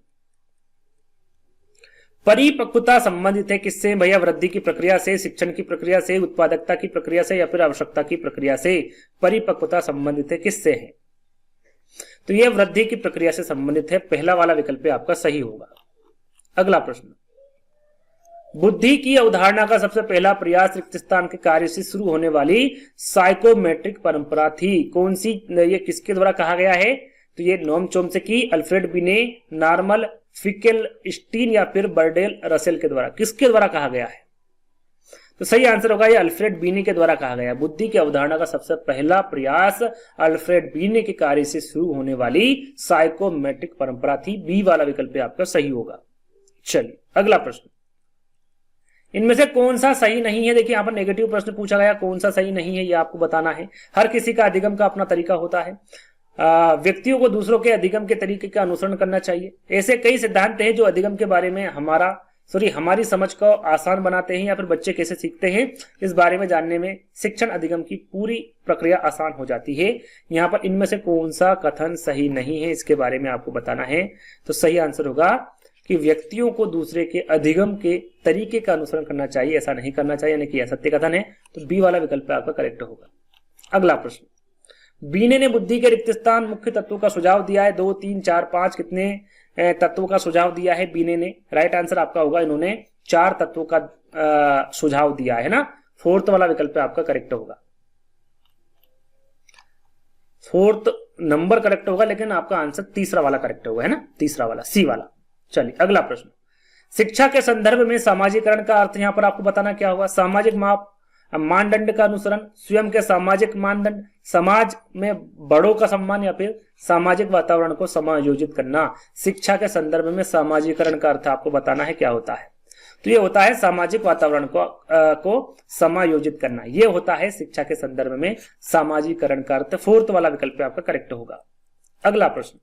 परिपक्वता संबंधित है किससे? भैया वृद्धि की प्रक्रिया से, शिक्षण की प्रक्रिया से, उत्पादकता की प्रक्रिया से या फिर आवश्यकता की प्रक्रिया से? परिपक्वता संबंधित है किससे है? तो यह वृद्धि की प्रक्रिया से संबंधित है। पहला वाला विकल्प आपका सही होगा। अगला प्रश्न, बुद्धि की अवधारणा का सबसे पहला प्रयास रिक्त स्थान के कार्य से शुरू होने वाली साइकोमेट्रिक परंपरा थी। कौन सी? ये किसके द्वारा कहा गया है? तो ये नोम चोम्स्की, अल्फ्रेड बिने, नॉर्मन फिकेलस्टीन या फिर बर्डेल रसेल के द्वारा, किसके द्वारा कहा गया है? तो सही आंसर होगा ये अल्फ्रेड बीने के द्वारा कहा गया। बुद्धि की अवधारणा का सबसे पहला प्रयास अल्फ्रेड बीने के कार्य से शुरू होने वाली साइकोमेट्रिक परंपरा थी। बी वाला विकल्प आपका सही होगा। चलिए अगला प्रश्न, इनमें से कौन सा सही नहीं है? देखिए यहाँ पर नेगेटिव प्रश्न पूछा गया, कौन सा सही नहीं है ये आपको बताना है। हर किसी का अधिगम का अपना तरीका होता है। व्यक्तियों को दूसरों के अधिगम के तरीके का अनुसरण करना चाहिए। ऐसे कई सिद्धांत हैं जो अधिगम के बारे में हमारी समझ को आसान बनाते हैं या फिर बच्चे कैसे सीखते हैं इस बारे में जानने में शिक्षण अधिगम की पूरी प्रक्रिया आसान हो जाती है। यहाँ पर इनमें से कौन सा कथन सही नहीं है इसके बारे में आपको बताना है। तो सही आंसर होगा कि व्यक्तियों को दूसरे के अधिगम के तरीके का अनुसरण करना चाहिए, ऐसा नहीं करना चाहिए, यानी कि यह सत्य कथन है। तो बी वाला विकल्प आपका करेक्ट होगा। अगला प्रश्न, बीने ने बुद्धि के रिक्त स्थान मुख्य तत्वों का सुझाव दिया है। 2, 3, 4, 5 कितने तत्वों का सुझाव दिया है बीने ने? राइट आंसर आपका होगा इन्होंने 4 तत्वों का सुझाव दिया है ना। 4th वाला विकल्प आपका करेक्ट होगा। 4th नंबर करेक्ट होगा, लेकिन आपका आंसर तीसरा वाला करेक्ट होगा, है ना, तीसरा वाला, सी वाला। चलिए अगला प्रश्न, शिक्षा के संदर्भ में सामाजिकरण का अर्थ यहां पर आपको बताना क्या होगा? सामाजिक मानदंड का अनुसरण, स्वयं के सामाजिक मानदंड, समाज में बड़ों का सम्मान या फिर सामाजिक वातावरण को समायोजित करना। शिक्षा के संदर्भ में सामाजिकरण का अर्थ आपको बताना है क्या होता है। तो ये होता है सामाजिक वातावरण को समायोजित करना, ये होता है शिक्षा के संदर्भ में सामाजिकरण का अर्थ। 4th वाला विकल्प आपका करेक्ट होगा। अगला प्रश्न,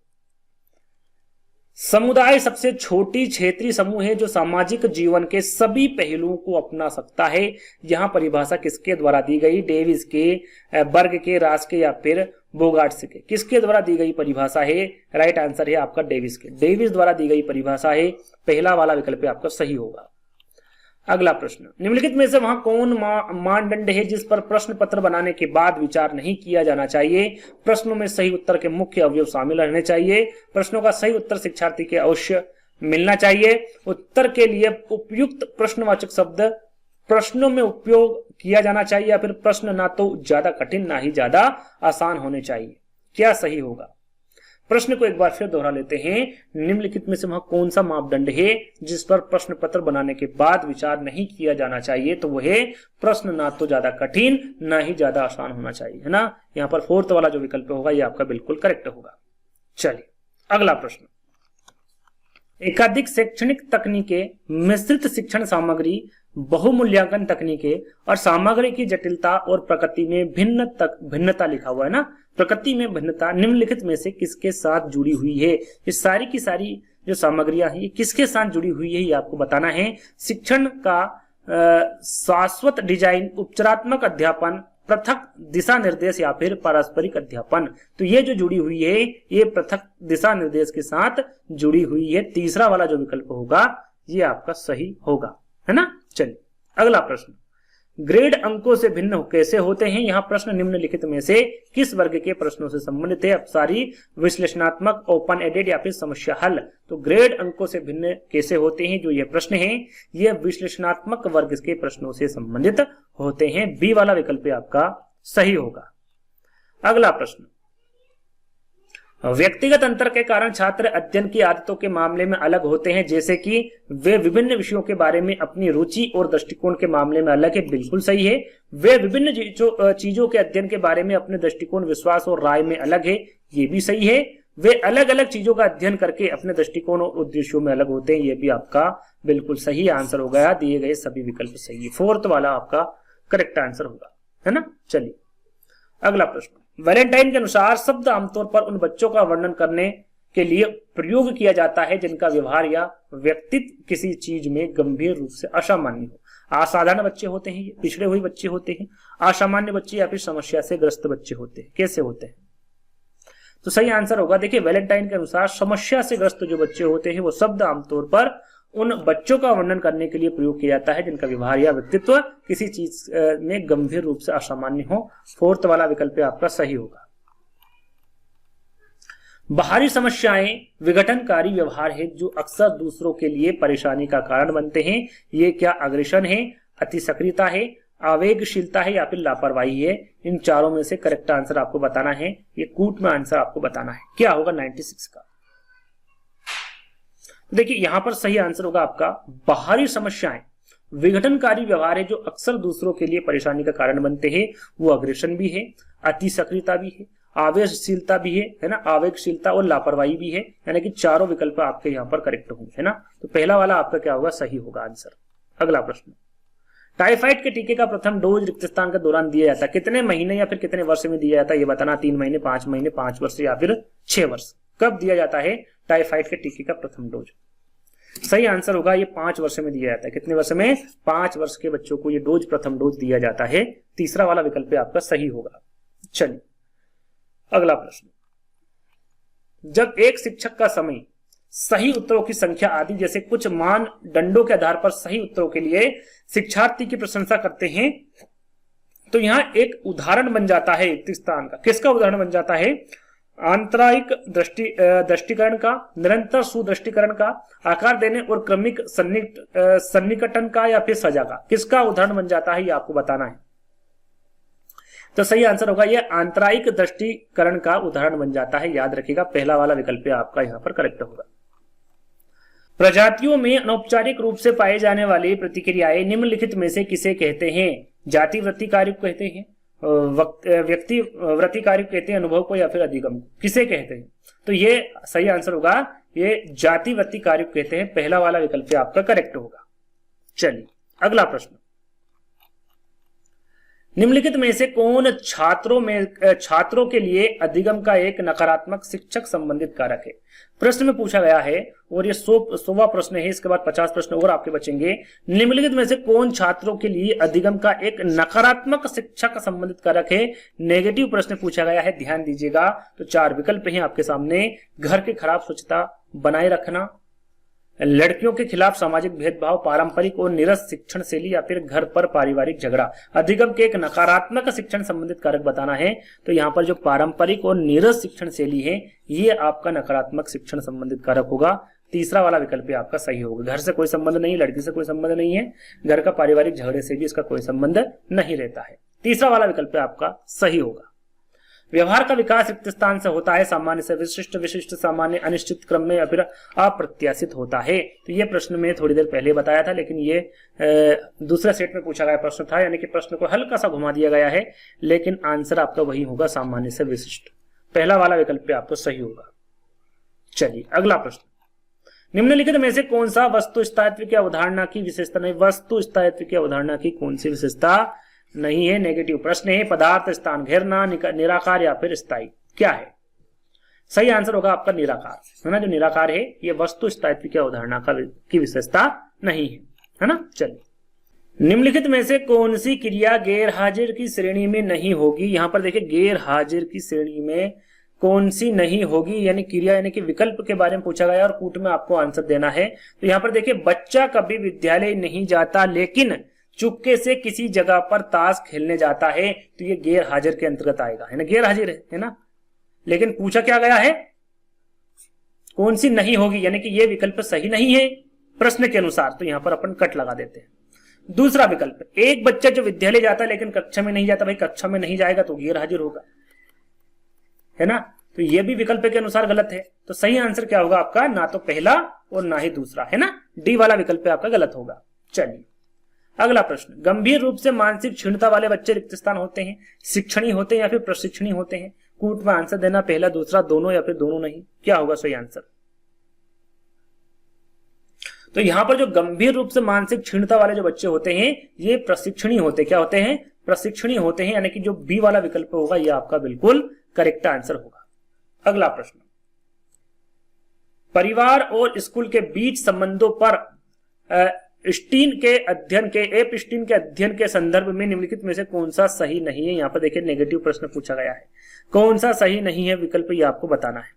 समुदाय सबसे छोटी क्षेत्रीय समूह है जो सामाजिक जीवन के सभी पहलुओं को अपना सकता है। यहां परिभाषा किसके द्वारा दी गई? डेविस के, बर्ग के, रास के या फिर बोगार्ट्स के? किसके द्वारा दी गई परिभाषा है? राइट आंसर है आपका डेविस के। डेविस द्वारा दी गई परिभाषा है, पहला वाला विकल्प आपका सही होगा। अगला प्रश्न, निम्नलिखित में से वहां कौन मानदंड है जिस पर प्रश्न पत्र बनाने के बाद विचार नहीं किया जाना चाहिए? प्रश्नों में सही उत्तर के मुख्य अवयव शामिल रहने चाहिए। प्रश्नों का सही उत्तर शिक्षार्थी के अवश्य मिलना चाहिए। उत्तर के लिए उपयुक्त प्रश्नवाचक शब्द प्रश्नों में उपयोग किया जाना चाहिए, या फिर प्रश्न ना तो ज्यादा कठिन ना ही ज्यादा आसान होने चाहिए। क्या सही होगा? प्रश्न को एक बार फिर दोहरा लेते हैं, निम्नलिखित में से वह कौन सा मापदंड है जिस पर प्रश्न पत्र बनाने के बाद विचार नहीं किया जाना चाहिए? तो वह है प्रश्न ना तो ज्यादा कठिन ना ही ज्यादा आसान होना चाहिए, है ना। यहाँ पर 4th वाला जो विकल्प होगा ये आपका बिल्कुल करेक्ट होगा। चलिए अगला प्रश्न, एकाधिक शैक्षणिक तकनीकें, मिश्रित शिक्षण सामग्री, बहुमूल्यांकन तकनीकें और सामग्री की जटिलता और प्रकृति में भिन्नता लिखा हुआ है ना। प्रकृति में भिन्नता निम्नलिखित में से किसके साथ जुड़ी हुई है? ये सारी की सारी जो सामग्रियां हैं ये किसके साथ जुड़ी हुई है ये आपको बताना है। शिक्षण का शाश्वत डिजाइन, उपचारात्मक अध्यापन, पृथक दिशा निर्देश या फिर पारस्परिक अध्यापन। तो ये जो जुड़ी हुई है ये पृथक दिशा निर्देश के साथ जुड़ी हुई है। तीसरा वाला जो विकल्प होगा ये आपका सही होगा, है ना। चलिए अगला प्रश्न, ग्रेड अंकों से भिन्न कैसे होते हैं? यहाँ प्रश्न निम्नलिखित में से किस वर्ग के प्रश्नों से संबंधित है? अपसारी, विश्लेषणात्मक, ओपन एडेड या फिर समस्या हल। तो ग्रेड अंकों से भिन्न कैसे होते हैं जो ये प्रश्न है ये विश्लेषणात्मक वर्ग के प्रश्नों से संबंधित होते हैं। बी वाला विकल्प आपका सही होगा। अगला प्रश्न, व्यक्तिगत अंतर के कारण छात्र अध्ययन की आदतों के मामले में अलग होते हैं, जैसे कि वे विभिन्न विषयों के बारे में अपनी रुचि और दृष्टिकोण के मामले में अलग है। बिल्कुल सही है। वे विभिन्न चीजों के अध्ययन के बारे में अपने दृष्टिकोण, विश्वास और राय में अलग है। ये भी सही है। वे अलग अलग चीजों का अध्ययन करके अपने दृष्टिकोण और उद्देश्यों में अलग होते हैं। ये भी आपका बिल्कुल सही आंसर हो गया। दिए गए सभी विकल्प सही है। 4th वाला आपका करेक्ट आंसर होगा, है ना। चलिए अगला प्रश्न, वैलेंटाइन के अनुसार शब्द आमतौर पर उन बच्चों का वर्णन करने के लिए प्रयोग किया जाता है जिनका व्यवहार या व्यक्तित्व किसी चीज में गंभीर रूप से असामान्य हो। असाधारण बच्चे होते हैं, पिछड़े हुए बच्चे होते हैं, असामान्य बच्चे या फिर समस्या से ग्रस्त बच्चे होते हैं। कैसे होते हैं? तो सही आंसर होगा, देखिए वैलेंटाइन के अनुसार समस्या से ग्रस्त जो बच्चे होते हैं वो शब्द आमतौर पर उन बच्चों का वर्णन करने के लिए प्रयोग किया जाता है जिनका व्यवहार या व्यक्तित्व किसी चीज में गंभीर रूप से असामान्य हो। 4th वाला विकल्प आपका सही होगा। बाहरी समस्याएं विघटनकारी व्यवहार है जो अक्सर दूसरों के लिए परेशानी का कारण बनते हैं। ये क्या अग्रेशन है, अति सक्रियता है, आवेगशीलता है या फिर लापरवाही है? इन चारों में से करेक्ट आंसर आपको बताना है, ये कूट में आंसर आपको बताना है क्या होगा 96 का। देखिए यहां पर सही आंसर होगा आपका बाहरी समस्याएं, विघटनकारी व्यवहार है जो अक्सर दूसरों के लिए परेशानी का कारण बनते हैं। वो अग्रेशन भी है, अति सक्रियता भी है, आवेगशीलता भी है ना, आवेगशीलता और लापरवाही भी है, यानी कि चारों विकल्प आपके यहाँ पर करेक्ट होंगे, है ना। तो पहला वाला आपका क्या होगा, सही होगा आंसर। अगला प्रश्न, टाइफाइड के टीके का प्रथम डोज रिक्त स्थान के दौरान दिया जाता है, कितने महीने या फिर कितने वर्ष में दिया जाता है ये बताना, 3 महीने, 5 महीने, 5 वर्ष या फिर 6 वर्ष। कब दिया जाता है टाइफाइड के टीके का प्रथम डोज? सही आंसर होगा ये 5 वर्ष में दिया जाता है। कितने वर्ष में? 5 वर्ष के बच्चों को ये डोज, प्रथम डोज दिया जाता है। तीसरा वाला विकल्प आपका सही होगा। चलिए अगला प्रश्न, जब एक शिक्षक का समय सही उत्तरों की संख्या आदि जैसे कुछ मानदंडों के आधार पर सही उत्तरों के लिए शिक्षार्थी की प्रशंसा करते हैं तो यहां एक उदाहरण बन जाता है रिक्त स्थान का। किसका उदाहरण बन जाता है? आंतरायिक दृष्टिकरण का, निरंतर सुदृष्टिकरण का, आकार देने और क्रमिक सन्निकटन का या फिर सजा का। किसका उदाहरण बन जाता है ये आपको बताना है। तो सही आंसर होगा ये आंतरायिक दृष्टिकरण का उदाहरण बन जाता है। याद रखिएगा पहला वाला विकल्प आपका यहां पर करेक्ट होगा। प्रजातियों में अनौपचारिक रूप से पाए जाने वाली प्रतिक्रियाएं निम्नलिखित में से किसे कहते हैं? जाति वृत्ति कार्य कहते हैं, व्यक्ति वृत्ति कार्य कहते हैं, अनुभव को, या फिर अधिगम को? किसे कहते हैं? तो ये सही आंसर होगा ये जाति वृत्ति कार्य कहते हैं। पहला वाला विकल्प आपका करेक्ट होगा। चलिए अगला प्रश्न, निम्नलिखित में से कौन छात्रों के लिए अधिगम का एक नकारात्मक शिक्षक संबंधित कारक है? प्रश्न में पूछा गया है और ये 100वां प्रश्न है। इसके बाद 50 प्रश्न और आपके बचेंगे। निम्नलिखित में से कौन छात्रों के लिए अधिगम का एक नकारात्मक शिक्षक संबंधित कारक है? नेगेटिव प्रश्न पूछा गया है, ध्यान दीजिएगा। तो 4 विकल्प हैं आपके सामने। घर की खराब स्वच्छता बनाए रखना, लड़कियों के खिलाफ सामाजिक भेदभाव, पारंपरिक और निरस शिक्षण शैली, या फिर घर पर पारिवारिक झगड़ा। अधिगम के एक नकारात्मक शिक्षण संबंधित कारक बताना है। तो यहाँ पर जो पारंपरिक और निरस शिक्षण शैली है ये आपका नकारात्मक शिक्षण संबंधित कारक होगा। तीसरा वाला विकल्प आपका सही होगा। घर से कोई संबंध नहीं, लड़की से कोई संबंध नहीं है, घर का पारिवारिक झगड़े से भी इसका कोई संबंध नहीं रहता है। तीसरा वाला विकल्प आपका सही होगा। व्यवहार का विकास रिक्त स्थान से होता है, सामान्य से विशिष्ट, विशिष्ट सामान्य, अनिश्चित क्रम में या फिर अप्रत्याशित होता है। तो ये प्रश्न में थोड़ी देर पहले बताया था, लेकिन ये दूसरे सेट में पूछा गया प्रश्न था, यानी कि प्रश्न को हल्का सा घुमा दिया गया है, लेकिन आंसर आपका वही होगा, सामान्य से विशिष्ट। पहला वाला विकल्प आपको सही होगा। चलिए अगला प्रश्न, निम्नलिखित में से कौन सा वस्तु स्थायित्व की अवधारणा की विशेषता नहीं? वस्तु स्थायित्व की अवधारणा की कौन सी विशेषता नहीं है? नेगेटिव प्रश्न है। पदार्थ स्थान घेरना, निराकार या फिर स्थायी, क्या है? सही आंसर होगा आपका निराकार, है ना। जो निराकार है ये वस्तु स्थायित्व की अवधारणा की विशेषता नहीं है ना। चलिए, निम्नलिखित में से कौन सी क्रिया गैर हाजिर की श्रेणी में नहीं होगी? यहां पर देखिए गैर हाजिर की श्रेणी में कौन सी नहीं होगी, यानी क्रिया यानी कि विकल्प के बारे में पूछा गया और कूट में आपको आंसर देना है। तो यहाँ पर देखिए, बच्चा कभी विद्यालय नहीं जाता लेकिन चुपके से किसी जगह पर ताश खेलने जाता है, तो ये गैर हाजिर के अंतर्गत आएगा, है ना। गैर हाजिर है ना, लेकिन पूछा क्या गया है, कौन सी नहीं होगी, यानी कि ये विकल्प सही नहीं है प्रश्न के अनुसार। तो यहां पर अपन कट लगा देते हैं। दूसरा विकल्प, एक बच्चा जो विद्यालय जाता है लेकिन कक्षा में नहीं जाता, भाई कक्षा में नहीं जाएगा तो गैर हाजिर होगा, है ना। तो ये भी विकल्प के अनुसार गलत है। तो सही आंसर क्या होगा आपका, ना तो पहला और ना ही दूसरा, है ना। डी वाला विकल्प आपका गलत होगा। चलिए अगला प्रश्न, गंभीर रूप से मानसिक क्षीणता वाले बच्चे रिक्त स्थान होते हैं, शिक्षणी होते हैं या फिर प्रशिक्षणी होते हैं? कूट में आंसर देना, पहला दूसरा, दोनों या फिर दोनों नहीं, क्या होगा सही आंसर? तो यहां पर जो गंभीर रूप से मानसिक क्षीणता वाले जो बच्चे होते हैं ये प्रशिक्षणी होते, क्या होते हैं, प्रशिक्षणी होते हैं, यानी कि जो बी वाला विकल्प होगा ये आपका बिल्कुल करेक्ट आंसर होगा। अगला प्रश्न, परिवार और स्कूल के बीच संबंधों पर एपस्टीन के अध्ययन के संदर्भ में निम्नलिखित में से कौन सा सही नहीं है? यहां पर देखिए नेगेटिव प्रश्न पूछा गया है, कौन सा सही नहीं है विकल्प ये आपको बताना है।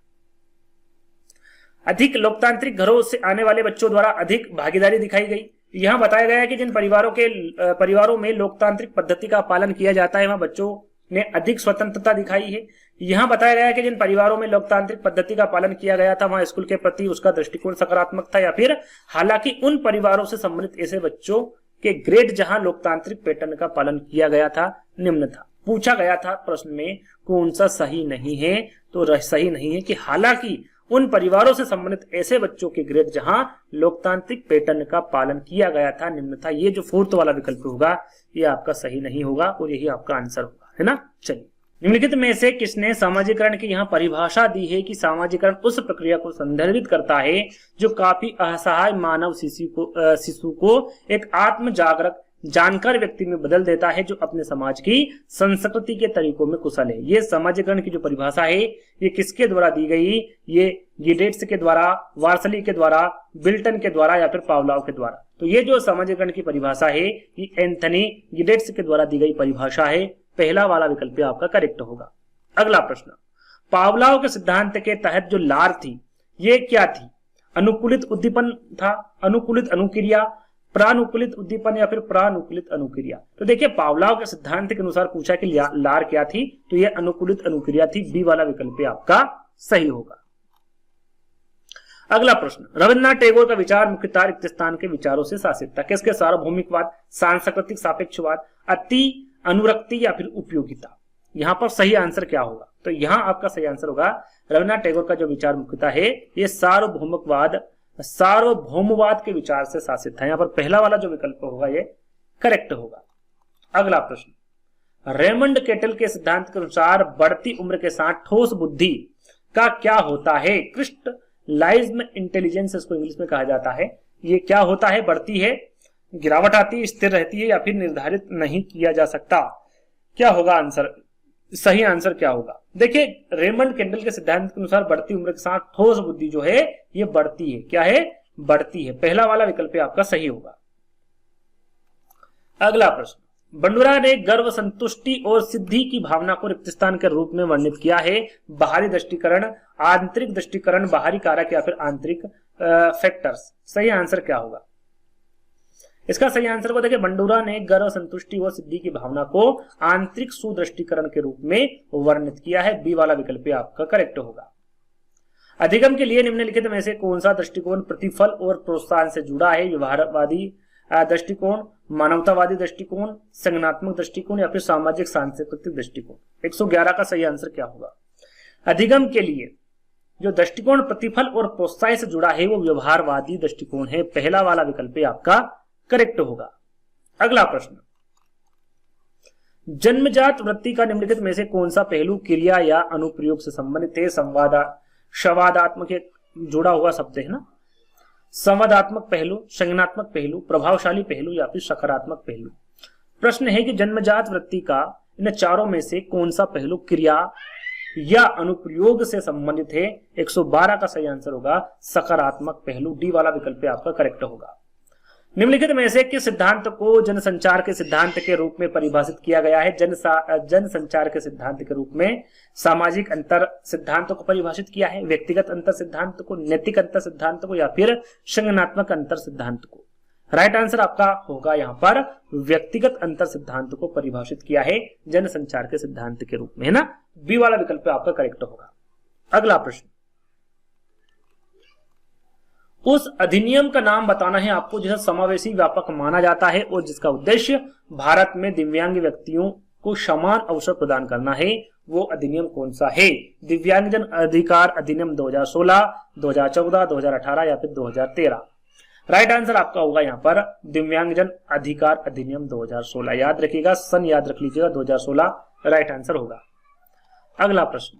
अधिक लोकतांत्रिक घरों से आने वाले बच्चों द्वारा अधिक भागीदारी दिखाई गई। यहां बताया गया है कि जिन परिवारों में लोकतांत्रिक पद्धति का पालन किया जाता है वहां बच्चों ने अधिक स्वतंत्रता दिखाई है। यहां बताया गया है कि जिन परिवारों में लोकतांत्रिक पद्धति का पालन किया गया था वहां स्कूल के प्रति उसका दृष्टिकोण सकारात्मक था, या फिर हालांकि उन परिवारों से संबंधित ऐसे बच्चों कि ग्रेड जहां लोकतांत्रिक पैटर्न का पालन किया गया था निम्न था। पूछा गया था प्रश्न में कौन सा सही नहीं है, तो सही नहीं है कि हालांकि उन परिवारों से संबंधित ऐसे बच्चों के ग्रेड जहां लोकतांत्रिक पैटर्न का पालन किया गया था निम्न था। ये जो फोर्थ वाला विकल्प होगा ये आपका सही नहीं होगा और यही आपका आंसर होगा, है ना। चलिए, निम्नलिखित में से किसने सामाजिकरण की यहाँ परिभाषा दी है कि सामाजिकरण उस प्रक्रिया को संदर्भित करता है जो काफी असहाय मानव शिशु को एक आत्म जागरूक जानकार व्यक्ति में बदल देता है जो अपने समाज की संस्कृति के तरीकों में कुशल है। ये सामाजिकरण की जो परिभाषा है ये किसके द्वारा दी गई, ये गिडेट्स के द्वारा, वार्सली के द्वारा, बिल्टन के द्वारा या फिर पावलोव के द्वारा। तो ये जो सामाजिकरण की परिभाषा है ये एंथनी गिडेट्स के द्वारा दी गई परिभाषा है। पहला वाला विकल्प आपका करेक्ट होगा। अगला प्रश्न, पावलोव के सिद्धांत के तहत जो लार थी ये क्या थी, अनुकूलित उद्दीपन था, अनुकूलित अनुक्रिया, प्रानुकूलित उद्दीपन या फिर प्रानुकूलित अनुक्रिया। तो देखिए पावलोव के सिद्धांत के अनुसार पूछा कि लार क्या थी, तो यह अनुकूलित अनुक्रिया थी। बी वाला विकल्प आपका सही होगा। अगला प्रश्न, रविन्द्रनाथ टैगोर का विचार मुख्यतः रिक्त स्थान के विचारों से शासित था। किसके? सार्वभौमिकवाद, सांस्कृतिक सापेक्षवाद, अति अनुरक्ति या फिर उपयोगिता। यहां पर सही आंसर क्या होगा, तो यहां आपका सही आंसर होगा रविन्द्रनाथ टैगोर का जो विचार मुख्यतः है ये सार्वभौमवाद के विचार से शासित था। यहां पर पहला वाला जो विकल्प होगा ये करेक्ट होगा। अगला प्रश्न, रेमंड केटल के सिद्धांत के अनुसार बढ़ती उम्र के साथ ठोस बुद्धि का क्या होता है? क्रिस्टलाइज्ड इंटेलिजेंस इसको इंग्लिश में कहा जाता है। ये क्या होता है? बढ़ती है, गिरावट आती है, स्थिर रहती है या फिर निर्धारित नहीं किया जा सकता। क्या होगा आंसर? सही आंसर क्या होगा? देखिए रेमंड केंडल के सिद्धांत के अनुसार बढ़ती उम्र के साथ ठोस बुद्धि जो है ये बढ़ती है। क्या है? बढ़ती है। पहला वाला विकल्प आपका सही होगा। अगला प्रश्न, बंडूरा ने गर्व, संतुष्टि और सिद्धि की भावना को रिक्त स्थान के रूप में वर्णित किया है। बाहरी दृष्टिकरण, आंतरिक दृष्टिकरण, बाहरी कारक या फिर आंतरिक फैक्टर्स। सही आंसर क्या होगा? इसका सही आंसर को देखिए, बंडूरा ने गर्व, संतुष्टि और सिद्धि की भावना को आंतरिक सुदृष्टिकरण के रूप में वर्णित किया है। बी वाला विकल्प आपका करेक्ट होगा। अधिगम के लिए निम्नलिखित में से कौन सा दृष्टिकोण प्रतिफल और प्रोत्साहन से जुड़ा है? व्यवहारवादी दृष्टिकोण, मानवतावादी दृष्टिकोण, संज्ञानात्मक दृष्टिकोण या फिर सामाजिक सांस्कृतिक दृष्टिकोण। 111 का सही आंसर क्या होगा? अधिगम के लिए जो दृष्टिकोण प्रतिफल और प्रोत्साहन से जुड़ा है वो व्यवहारवादी दृष्टिकोण है। पहला वाला विकल्प आपका करेक्ट होगा। अगला प्रश्न, जन्मजात वृत्ति का निम्नलिखित में से कौन सा पहलू क्रिया या अनुप्रयोग से संबंधित है? संवादात्मक जुड़ा हुआ शब्द है ना। संवादात्मक पहलू, संज्ञानात्मक पहलू, प्रभावशाली पहलू या फिर सकारात्मक पहलू। प्रश्न है कि जन्मजात वृत्ति का इन चारों में से कौन सा पहलू क्रिया या अनुप्रयोग से संबंधित है? 112 का सही आंसर होगा सकारात्मक पहलू। डी वाला विकल्प आपका करेक्ट होगा। निम्नलिखित में से किस सिद्धांत को जनसंचार के सिद्धांत के रूप में परिभाषित किया गया है? जनसंचार के सिद्धांत के रूप में सामाजिक अंतर सिद्धांत को परिभाषित किया है, व्यक्तिगत अंतर सिद्धांत को, नैतिक अंतर सिद्धांत को या फिर संज्ञानात्मक अंतर सिद्धांत को। राइट आंसर आपका होगा यहाँ पर व्यक्तिगत अंतर सिद्धांत को परिभाषित किया है जनसंचार के सिद्धांत के रूप में, है ना। बी वाला विकल्प आपका करेक्ट होगा। अगला प्रश्न, उस अधिनियम का नाम बताना है आपको जिसे समावेशी व्यापक माना जाता है और जिसका उद्देश्य भारत में दिव्यांग व्यक्तियों को समान अवसर प्रदान करना है। वो अधिनियम कौन सा है? दिव्यांगजन अधिकार अधिनियम 2016, 2014, 2018 या फिर 2013। राइट आंसर आपका होगा यहाँ पर दिव्यांगजन अधिकार अधिनियम 2016। याद रखिएगा, सन याद रख लीजिएगा, 2016 राइट आंसर होगा। अगला प्रश्न,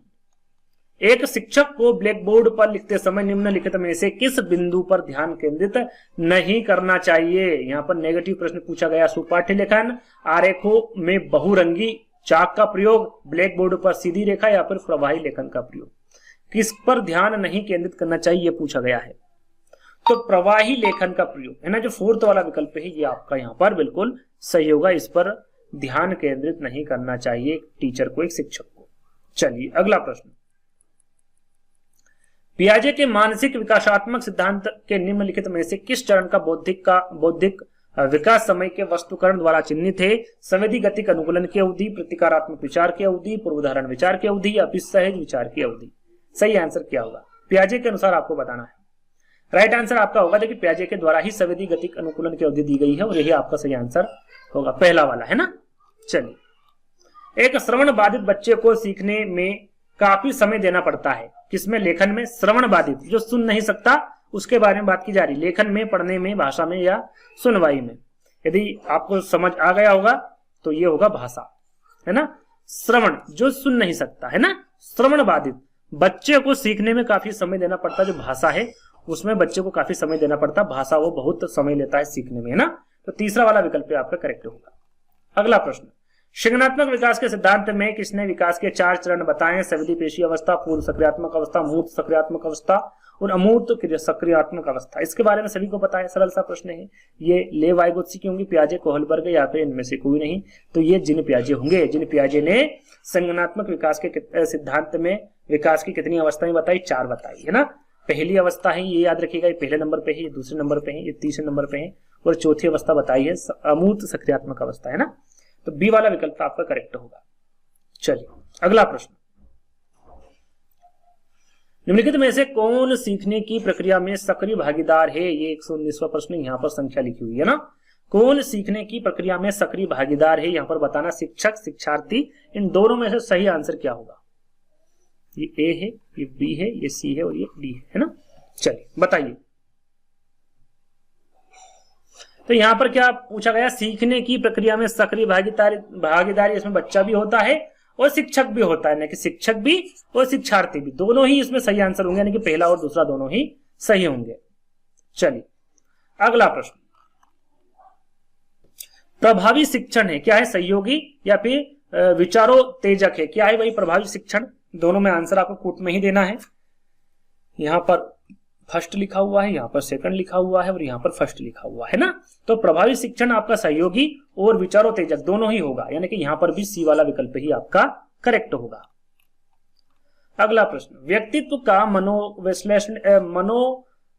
एक शिक्षक को ब्लैक बोर्ड पर लिखते समय निम्नलिखित में से किस बिंदु पर ध्यान केंद्रित नहीं करना चाहिए? यहाँ पर नेगेटिव प्रश्न पूछा गया। सुपाठ्य लेखन, आरेखों में बहुरंगी चाक का प्रयोग, ब्लैक बोर्ड पर सीधी रेखा या फिर प्रवाही लेखन का प्रयोग। किस पर ध्यान नहीं केंद्रित करना चाहिए ये पूछा गया है, तो प्रवाही लेखन का प्रयोग, है ना। जो फोर्थ वाला विकल्प है ये आपका यहाँ पर बिल्कुल सही होगा। इस पर ध्यान केंद्रित नहीं करना चाहिए एक टीचर को, एक शिक्षक को। चलिए अगला प्रश्न, पियाजे के मानसिक विकासात्मक सिद्धांत के निम्नलिखित में से किस चरण का बौद्धिक विकास समय के वस्तुकरण द्वारा चिन्हित है? संवेदी गतिक अनुकूलन की अवधि, प्रतिकारात्मक विचार की अवधि, पूर्वधारण विचार की अवधि या फिर सहज विचार की अवधि। सही आंसर क्या होगा? पियाजे के अनुसार आपको बताना है। राइट आंसर आपका होगा, देखिए पियाजे के द्वारा ही संवेदी गतिक अनुकूलन की अवधि दी गई है और यही आपका सही आंसर होगा, पहला वाला, है ना। चलिए, एक श्रवण बाधित बच्चे को सीखने में काफी समय देना पड़ता है, किसमें? लेखन में। श्रवण बाधित जो सुन नहीं सकता उसके बारे में बात की जा रही, लेखन में, पढ़ने में, भाषा में या सुनवाई में। यदि आपको समझ आ गया होगा तो ये होगा भाषा, है ना। श्रवण जो सुन नहीं सकता, है ना। श्रवण बाधित बच्चे को सीखने में काफी समय देना पड़ता है, जो भाषा है उसमें बच्चे को काफी समय देना पड़ता है, भाषा वो बहुत समय लेता है सीखने में, है ना। तो तीसरा वाला विकल्प आपका करेक्ट होगा। अगला प्रश्न, संज्ञानात्मक विकास के सिद्धांत में किसने विकास के 4 चरण बताए? संवेदी पेशी अवस्था, पूर्व सक्रियात्मक अवस्था, मूर्त सक्रियात्मक अवस्था और अमूर्त सक्रियात्मक अवस्था। इसके बारे में सभी को पता है, सरल सा प्रश्न है। ये ले वाइगोत्स्की की होंगी, पियाजे, कोहलबर्ग या फिर इनमें से कोई नहीं, तो ये जीन पियाजे होंगे। जीन पियाजे ने संज्ञानात्मक विकास के सिद्धांत में विकास की कितनी अवस्थाएं बताई? 4 बताई, है ना। पहली अवस्था है, ये याद रखिएगा, ये पहले नंबर पे है, ये दूसरे नंबर पे है, ये तीसरे नंबर पे है, और चौथी अवस्था बताई है अमूर्त सक्रियात्मक अवस्था, है ना। तो बी वाला विकल्प आपका करेक्ट होगा। चलिए, अगला प्रश्न, निम्नलिखित में से कौन सीखने की प्रक्रिया में सक्रिय भागीदार है? ये 119वां प्रश्न, यहां पर संख्या लिखी हुई है ना। कौन सीखने की प्रक्रिया में सक्रिय भागीदार है, यहां पर बताना, शिक्षक, शिक्षार्थी। इन दोनों में से सही आंसर क्या होगा? ये ए है, ये बी है, ये सी है और ये डी है ना। चलिए बताइए। तो यहां पर क्या पूछा गया? सीखने की प्रक्रिया में सक्रिय भागीदारी, इसमें बच्चा भी होता है और शिक्षक भी होता है, यानी कि शिक्षक भी और शिक्षार्थी भी, दोनों ही इसमें सही आंसर होंगे, यानी कि पहला और दूसरा दोनों ही सही होंगे। चलिए, अगला प्रश्न, प्रभावी शिक्षण है क्या है? सहयोगी या फिर विचारोत्तेजक है? क्या है भाई प्रभावी शिक्षण? दोनों में आंसर आपको कूट में ही देना है। यहां पर फर्स्ट लिखा हुआ है, यहां पर सेकंड लिखा हुआ है और यहां पर फर्स्ट लिखा हुआ है ना। तो प्रभावी शिक्षण आपका सहयोगी और विचारोत्तेजक दोनों ही होगा, यानी कि यहां पर भी सी वाला विकल्प ही आपका करेक्ट होगा। अगला प्रश्न, व्यक्तित्व का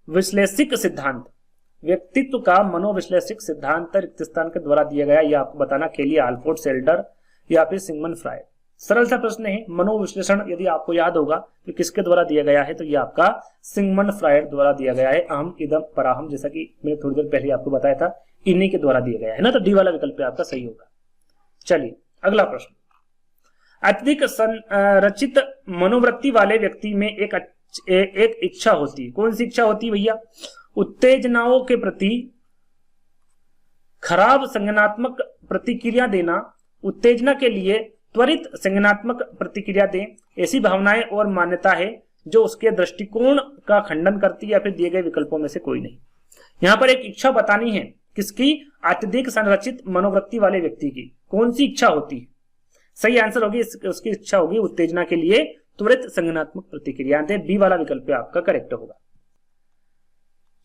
मनोविश्लेषिक सिद्धांत, व्यक्तित्व का मनोविश्लेषिक सिद्धांत रिक्त स्थान के द्वारा दिया गया, यह आपको बताना, केली, आल्पोर्ट, सेल्डर या फिर सिगमंड फ्रायड। सरल सा प्रश्न है। मनोविश्लेषण यदि आपको याद होगा तो किसके द्वारा दिया गया है? तो ये आपका सिगमंड फ्रायड द्वारा दिया गया है। अहम इदम पराहम, जैसा कि मैंने थोड़ी देर पहले आपको बताया था, इन्हीं के द्वारा दिया गया है ना। तो डी वाला विकल्प आपका सही होगा। चलिए, अगला प्रश्न, अत्यधिक संरचित मनोवृत्ति वाले व्यक्ति में एक इच्छा होती है। कौन सी इच्छा होती है भैया? उत्तेजनाओं के प्रति खराब संज्ञानात्मक प्रतिक्रिया देना, उत्तेजना के लिए त्वरित संज्ञानात्मक प्रतिक्रिया दें, ऐसी भावनाएं और मान्यता है जो उसके दृष्टिकोण का खंडन करती है, या फिर दिए गए विकल्पों में से कोई नहीं। यहां पर एक इच्छा बतानी है, किसकी? अत्यधिक संरचित मनोवृत्ति वाले व्यक्ति की। कौन सी इच्छा होती है? सही आंसर होगी उसकी इच्छा होगी उत्तेजना के लिए त्वरित संज्ञानात्मक प्रतिक्रिया दें। बी वाला विकल्प आपका करेक्ट होगा।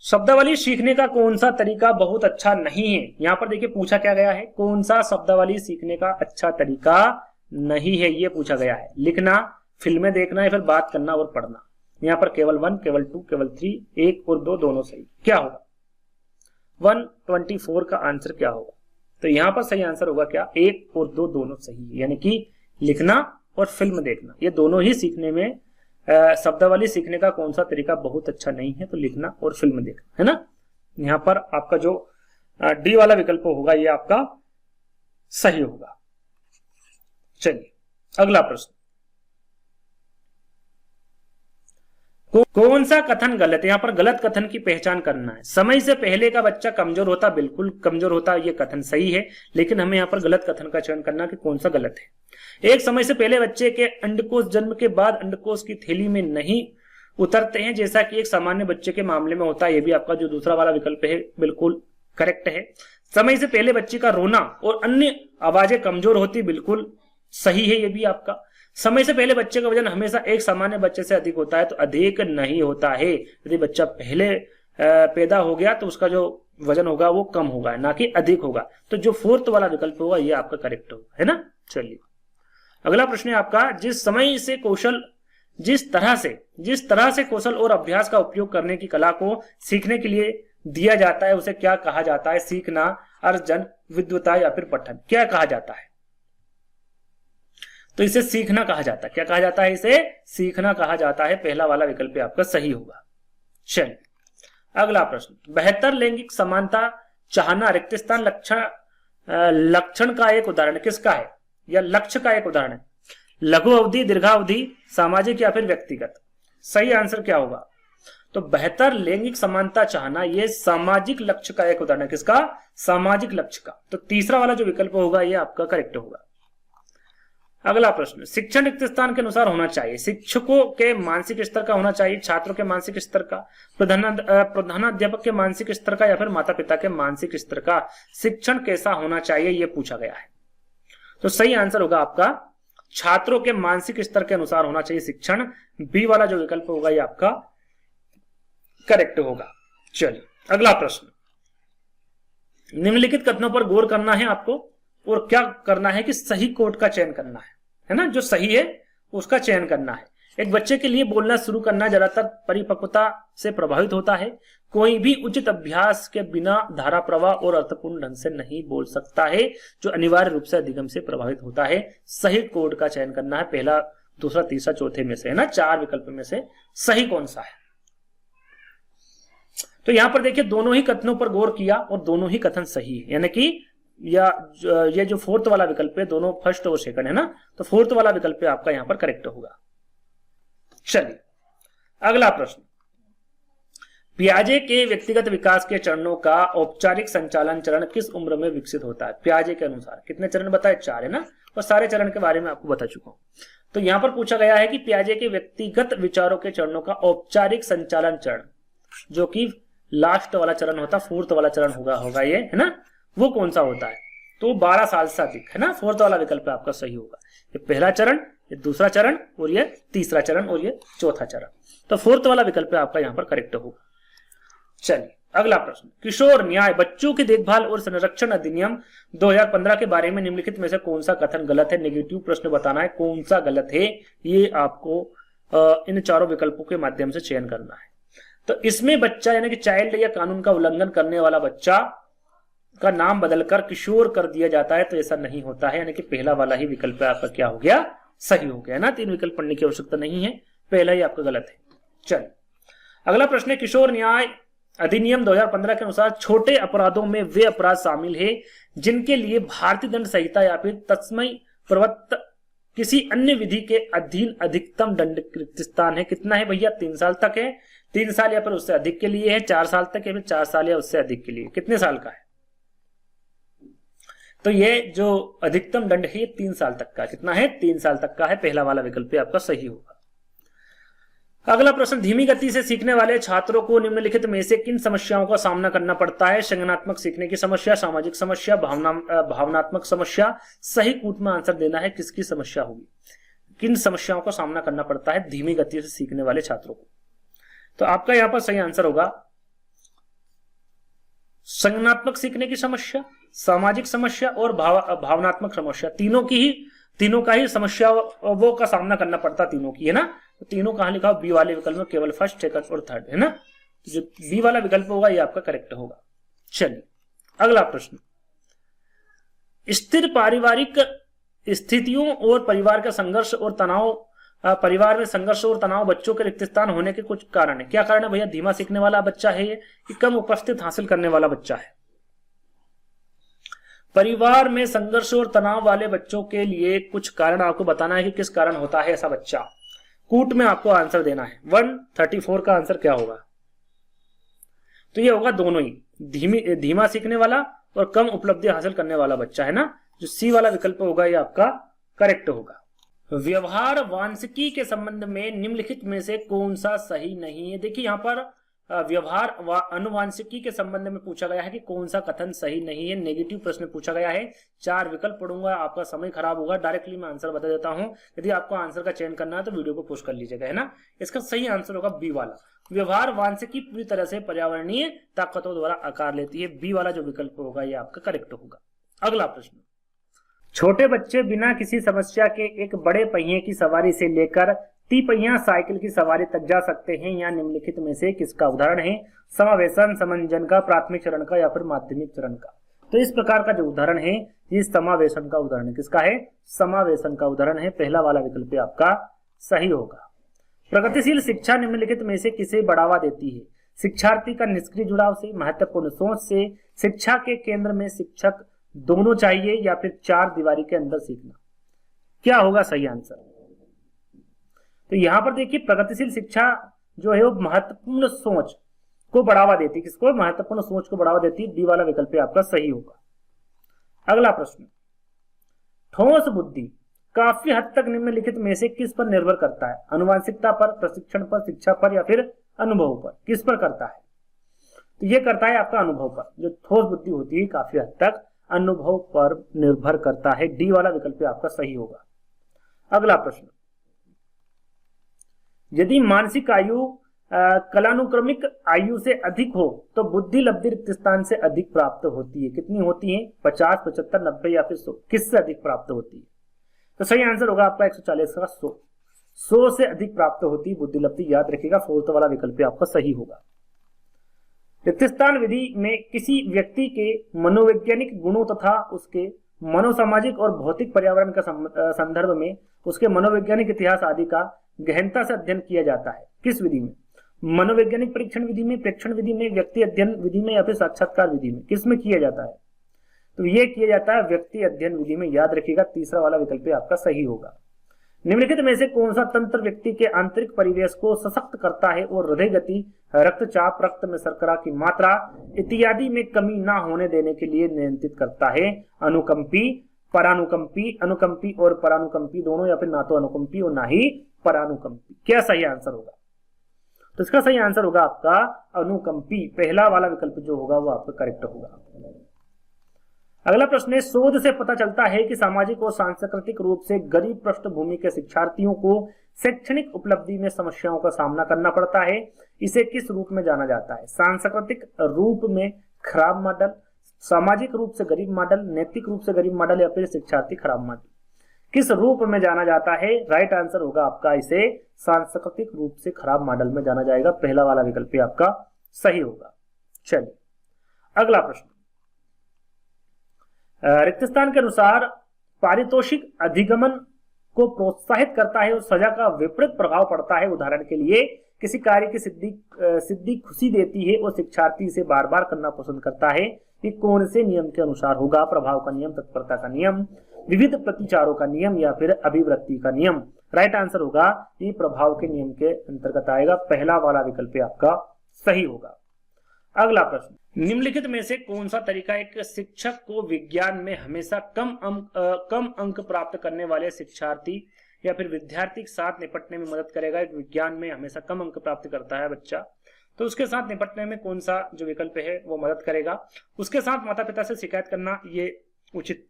शब्दावली सीखने का कौन सा तरीका बहुत अच्छा नहीं है? यहां पर देखिए पूछा क्या गया है, कौन सा शब्दावली सीखने का अच्छा तरीका नहीं है, ये पूछा गया है। लिखना, फिल्में देखना या फिर बात करना और पढ़ना। यहां पर केवल 1, केवल 2, केवल 3, 1 और 2 दोनों सही। क्या होगा? 124 का आंसर क्या होगा? तो यहां पर सही आंसर होगा क्या? 1 और 2 दोनों सही है, यानी कि लिखना और फिल्म देखना, ये दोनों ही सीखने में, शब्दावली सीखने का कौन सा तरीका बहुत अच्छा नहीं है? तो लिखना और फिल्म देखना, है ना। यहां पर आपका जो डी वाला विकल्प होगा ये आपका सही होगा। चलिए, अगला प्रश्न, कौन सा कथन गलत है? यहां पर गलत कथन की पहचान करना है। समय से पहले का बच्चा कमजोर होता, बिल्कुल कमजोर होता, ये कथन सही है, लेकिन हमें यहां पर गलत कथन का चयन करना कि कौन सा गलत है। एक समय से पहले बच्चे के अंडकोश जन्म के बाद अंडकोश की थैली में नहीं उतरते हैं, जैसा कि एक सामान्य बच्चे के मामले में होता है। ये भी आपका जो दूसरा वाला विकल्प है बिल्कुल करेक्ट है। समय से पहले बच्चे का रोना और अन्य आवाजें कमजोर होती, बिल्कुल सही है ये भी आपका। समय से पहले बच्चे का वजन हमेशा एक सामान्य बच्चे से अधिक होता है, तो अधिक नहीं होता है। यदि बच्चा पहले पैदा हो गया तो उसका जो वजन होगा वो कम होगा, ना कि अधिक होगा। तो जो फोर्थ वाला विकल्प होगा ये आपका करेक्ट होगा, है ना। चलिए, अगला प्रश्न है आपका, जिस तरह से कौशल और अभ्यास का उपयोग करने की कला को सीखने के लिए दिया जाता है उसे क्या कहा जाता है? सीखना, अर्जन, विद्वता या फिर पठन। क्या कहा जाता है? तो इसे सीखना कहा जाता है। क्या कहा जाता है? इसे सीखना कहा जाता है। पहला वाला विकल्प आपका सही होगा। चलिए, अगला प्रश्न, बेहतर लैंगिक समानता चाहना रिक्त स्थान लक्षण का एक उदाहरण किसका है, या लक्ष्य का एक उदाहरण है? लघु अवधि, दीर्घावधि, सामाजिक या फिर व्यक्तिगत? सही आंसर क्या होगा? तो बेहतर लैंगिक समानता चाहना ये सामाजिक लक्ष्य का एक उदाहरण है। किसका? सामाजिक लक्ष्य का। तो तीसरा वाला जो विकल्प होगा ये आपका करेक्ट होगा। अगला प्रश्न, शिक्षण रिक्त स्थान के अनुसार होना चाहिए। शिक्षकों के मानसिक स्तर का होना चाहिए, छात्रों के मानसिक स्तर का, प्रधानाध्यापक के मानसिक स्तर का, या फिर माता पिता के मानसिक स्तर का शिक्षण कैसा होना चाहिए ये पूछा गया है। तो सही आंसर होगा आपका छात्रों के मानसिक स्तर के अनुसार होना चाहिए शिक्षण। बी वाला जो विकल्प होगा ये आपका करेक्ट होगा। चलिए अगला प्रश्न, निम्नलिखित कथनों पर गौर करना है आपको, और क्या करना है कि सही कोट का चयन करना है ना, जो सही है उसका चयन करना है। एक बच्चे के लिए बोलना शुरू करना ज्यादातर परिपक्वता से प्रभावित होता है। कोई भी उचित अभ्यास के बिना धारा प्रवाह और अर्थपूर्ण ढंग से नहीं बोल सकता है, जो अनिवार्य रूप से अधिगम से प्रभावित होता है। सही कोड का चयन करना है, पहला, दूसरा, तीसरा, चौथे में से, है ना, 4 विकल्प में से सही कौन सा है। तो यहां पर देखिए दोनों ही कथनों पर गौर किया और दोनों ही कथन सही है, यानी कि ये जो फोर्थ वाला विकल्प है, दोनों फर्स्ट और सेकंड है ना, तो फोर्थ वाला विकल्प आपका यहां पर करेक्ट होगा। चलिए अगला प्रश्न, पियाजे के व्यक्तिगत विकास के चरणों का औपचारिक संचालन चरण किस उम्र में विकसित होता है? पियाजे के अनुसार कितने चरण बताए? 4 है ना, और सारे चरण के बारे में आपको बता चुका हूं। तो यहां पर पूछा गया है कि पियाजे के व्यक्तिगत विचारों के चरणों का औपचारिक संचालन चरण, जो कि लास्ट वाला चरण होता, फोर्थ वाला चरण होगा ये, है ना, वो कौन सा होता है? तो 12 साल से अधिक, है ना, फोर्थ वाला विकल्प आपका सही होगा। ये पहला चरण, ये दूसरा चरण, और ये तीसरा चरण, और ये चौथा चरण। तो फोर्थ वाला विकल्प आपका यहां पर करेक्ट होगा। चलिए अगला प्रश्न, किशोर न्याय बच्चों की देखभाल और संरक्षण अधिनियम 2015 के बारे में निम्नलिखित में से कौन सा कथन गलत है? नेगेटिव प्रश्न बताना है, कौन सा गलत है ये आपको इन चारों विकल्पों के माध्यम से चयन करना है। तो इसमें बच्चा यानी कि चाइल्ड या कानून का उल्लंघन करने वाला बच्चा का नाम बदलकर किशोर कर दिया जाता है, तो ऐसा नहीं होता है, यानी कि पहला वाला ही विकल्प आपका क्या हो गया? सही हो गया ना। 3 विकल्प पढ़ने की आवश्यकता नहीं है, पहला ही आपका गलत है। चलिए अगला प्रश्न है, किशोर न्याय अधिनियम 2015 के अनुसार छोटे अपराधों में वे अपराध शामिल है जिनके लिए भारतीय दंड संहिता या फिर तत्समय प्रवृत्त किसी अन्य विधि के अधीन अधिकतम दंड रिक्त स्थान है। कितना है भैया? 3 साल तक है, 3 साल या फिर उससे अधिक के लिए है, 4 साल तक है, 4 साल या उससे अधिक के लिए। कितने साल का है? तो ये जो अधिकतम दंड है 3 साल तक का। कितना है? 3 साल तक का है। पहला वाला विकल्प आपका सही होगा। अगला प्रश्न, धीमी गति से सीखने वाले छात्रों को निम्नलिखित में से किन समस्याओं का सामना करना पड़ता है? संज्ञानात्मक सीखने की समस्या, सामाजिक समस्या, भावनात्मक समस्या। सही कूट में आंसर देना है, किसकी समस्या होगी, किन समस्याओं का सामना करना पड़ता है धीमी गति से सीखने वाले छात्रों को? तो आपका यहां पर सही आंसर होगा संज्ञानात्मक सीखने की समस्या, सामाजिक समस्या और भावनात्मक समस्या। तीनों का ही समस्याओं का सामना करना पड़ता, तीनों की, है ना। तो तीनों कहां लिखा? बी वाले विकल्प में केवल फर्स्ट, सेकंड और थर्ड, है ना। जो बी वाला विकल्प होगा ये आपका करेक्ट होगा। चलिए अगला प्रश्न, स्थिर पारिवारिक स्थितियों और परिवार का संघर्ष और तनाव, परिवार में संघर्ष और तनाव बच्चों के रिक्त स्थान होने के कुछ कारण है। क्या कारण है भैया? धीमा सीखने वाला बच्चा है ये, कि कम उपस्थित हासिल करने वाला बच्चा है। परिवार में संघर्ष और तनाव वाले बच्चों के लिए कुछ कारण आपको बताना है कि किस कारण होता है ऐसा बच्चा। कूट में आपको आंसर देना है। 134 का आंसर क्या होगा? तो ये होगा दोनों ही, धीमा सीखने वाला और कम उपलब्धि हासिल करने वाला बच्चा, है ना। जो सी वाला विकल्प होगा ये आपका करेक्ट होगा। व्यवहार वांशिकी के संबंध में निम्नलिखित में से कौन सा सही नहीं है? देखिए यहां पर व्यवहार व अनुवांशिकी के संबंध में पूछा गया है कि कौन सा कथन सही नहीं है। नेगेटिव प्रश्न पूछा गया है। 4 विकल्प पढ़ूंगा, आपका समय खराब होगा। डायरेक्टली मैं आंसर बता देता हूं। यदि आपको आंसर का चयन करना है तो वीडियो को पोस्ट कर लीजिएगा, है ना। इसका सही आंसर होगा बी वाला। व्यवहार वांशिकी पूरी तरह से पर्यावरणीय ताकतों द्वारा आकार लेती है। बी वाला जो विकल्प होगा ये आपका करेक्ट होगा। अगला प्रश्न, छोटे बच्चे बिना किसी समस्या के एक बड़े पहिए की सवारी से लेकर 3 पहिया साइकिल की सवारी तक जा सकते हैं। या निम्नलिखित में से किसका उदाहरण है? समावेशन, समंजन का, प्राथमिक चरण का या फिर माध्यमिक चरण का? तो इस प्रकार का जो उदाहरण है ये समावेशन का उदाहरण है। किसका है? समावेशन का उदाहरण है। पहला वाला विकल्प आपका सही होगा। प्रगतिशील शिक्षा निम्नलिखित में से किसे बढ़ावा देती है? शिक्षार्थी का निष्क्रिय जुड़ाव से, महत्वपूर्ण सोच से, शिक्षा के केंद्र में शिक्षक दोनों चाहिए, या फिर चार दीवारी के अंदर सीखना। क्या होगा सही आंसर? तो यहां पर देखिए प्रगतिशील शिक्षा जो है वो महत्वपूर्ण सोच को बढ़ावा देती है। किसको? महत्वपूर्ण सोच को बढ़ावा देती है। डी वाला विकल्प आपका सही होगा। अगला प्रश्न, ठोस बुद्धि काफी हद तक निम्नलिखित में से किस पर निर्भर करता है? अनुवांशिकता पर, प्रशिक्षण पर, शिक्षा पर, या फिर अनुभव पर? किस पर करता है? तो ये करता है आपका अनुभव पर। जो ठोस बुद्धि होती है काफी हद तक अनुभव पर निर्भर करता है। डी वाला विकल्प आपका सही होगा। अगला प्रश्न, यदि मानसिक आयु कलानुक्रमिक आयु से अधिक हो तो बुद्धि लब्धि रिक्त स्थान से अधिक प्राप्त होती है। कितनी होती है? 50, 75, 90 या फिर 100? किससे अधिक प्राप्त होती है? तो सही आंसर होगा आपका 140 का 100। 100 से अधिक प्राप्त होती है बुद्धि लब्धि। याद रखिएगा, फोर्थ वाला विकल्प आपका सही होगा। रिक्त स्थान विधि में किसी व्यक्ति के मनोवैज्ञानिक गुणों तथा उसके मनोसामाजिक और भौतिक पर्यावरण का संदर्भ में उसके मनोवैज्ञानिक इतिहास आदि का गहनता से अध्ययन किया जाता है। किस विधि में? मनोवैज्ञानिक परीक्षण विधि में, प्रेक्षण विधि में, व्यक्ति अध्ययन विधि में, या फिर साक्षात्कार विधि में? किस में किया जाता है? तो ये किया जाता है व्यक्ति अध्ययन विधि में। याद रखिएगा, तीसरा वाला विकल्प आपका सही होगा। निम्नलिखित में से कौन सा तंत्र व्यक्ति के आंतरिक परिवेश को सशक्त करता है और हृदय गति, रक्तचाप, रक्त में शर्करा की मात्रा इत्यादि में कमी ना होने देने के लिए नियंत्रित करता है? अनुकंपी, परानुकंपी, अनुकंपी और परानुकंपी दोनों, या फिर ना तो अनुकंपी और ना ही परानुकंपी? क्या सही आंसर होगा? तो इसका सही आंसर होगा आपका अनुकंपी। पहला वाला विकल्प जो होगा वो आपका करेक्ट होगा। अगला प्रश्न है, शोध से पता चलता है कि सामाजिक और सांस्कृतिक रूप से गरीब पृष्ठभूमि के शिक्षार्थियों को शैक्षणिक उपलब्धि में समस्याओं का सामना करना पड़ता है। इसे किस रूप में जाना जाता है? सांस्कृतिक रूप में खराब मॉडल, सामाजिक रूप से गरीब मॉडल, नैतिक रूप से गरीब मॉडल, या फिर शिक्षार्थी खराब मॉडल? किस रूप में जाना जाता है? राइट आंसर होगा आपका इसे सांस्कृतिक रूप से खराब मॉडल में जाना जाएगा। पहला वाला विकल्प आपका सही होगा। चलिए अगला प्रश्न, रिक्त स्थान के अनुसार पारितोषिक अधिगमन को प्रोत्साहित करता है और सजा का विपरीत प्रभाव पड़ता है। उदाहरण के लिए, किसी कार्य की सिद्धि खुशी देती है और शिक्षार्थी इसे बार बार करना पसंद करता है। ये कौन से नियम के अनुसार होगा? प्रभाव का नियम, तत्परता का नियम, विविध प्रतिचारों का नियम, या फिर अभिवृत्ति का नियम? राइट आंसर होगा ये प्रभाव के नियम के अंतर्गत आएगा। पहला वाला विकल्प आपका सही होगा। अगला प्रश्न, निम्नलिखित में से कौन सा तरीका एक शिक्षक को विज्ञान में हमेशा कम अंक प्राप्त करने वाले शिक्षार्थी या फिर विद्यार्थी के साथ निपटने में मदद करेगा? एक विज्ञान में हमेशा कम अंक प्राप्त करता है बच्चा, तो उसके साथ निपटने में कौन सा जो विकल्प है वो मदद करेगा? उसके साथ माता पिता से शिकायत करना ये उचित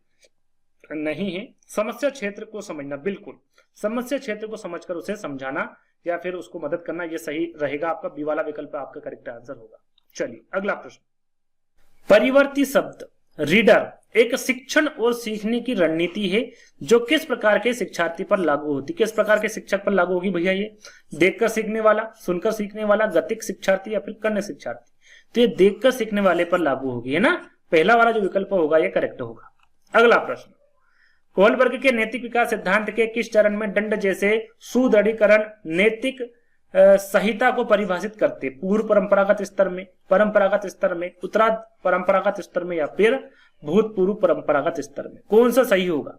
नहीं है। समस्या क्षेत्र को समझना, बिल्कुल समस्या क्षेत्र को समझकर उसे समझाना या फिर उसको मदद करना, ये सही रहेगा। आपका बी वाला विकल्प आपका करेक्ट आंसर होगा। चलिए अगला प्रश्न, परिवर्ती शब्द रीडर एक शिक्षण और सीखने की रणनीति है जो किस प्रकार के शिक्षार्थी पर लागू होती है? किस प्रकार के शिक्षक पर लागू होगी भैया? ये देखकर सीखने वाला, सुनकर सीखने वाला, गतिक शिक्षार्थी, या फिर कन्या शिक्षार्थी? तो ये देखकर सीखने वाले पर लागू होगी, है ना। पहला वाला जो विकल्प होगा ये करेक्ट होगा। अगला प्रश्न, कोहलबर्ग के नैतिक विकास सिद्धांत के किस चरण में दंड जैसे सुदृढ़ीकरण नैतिक संहिता को परिभाषित करते? पूर्व परंपरागत स्तर में, परंपरागत स्तर में, उत्तराध परंपरागत स्तर में, या फिर भूतपूर्व परंपरागत स्तर में? कौन सा सही होगा?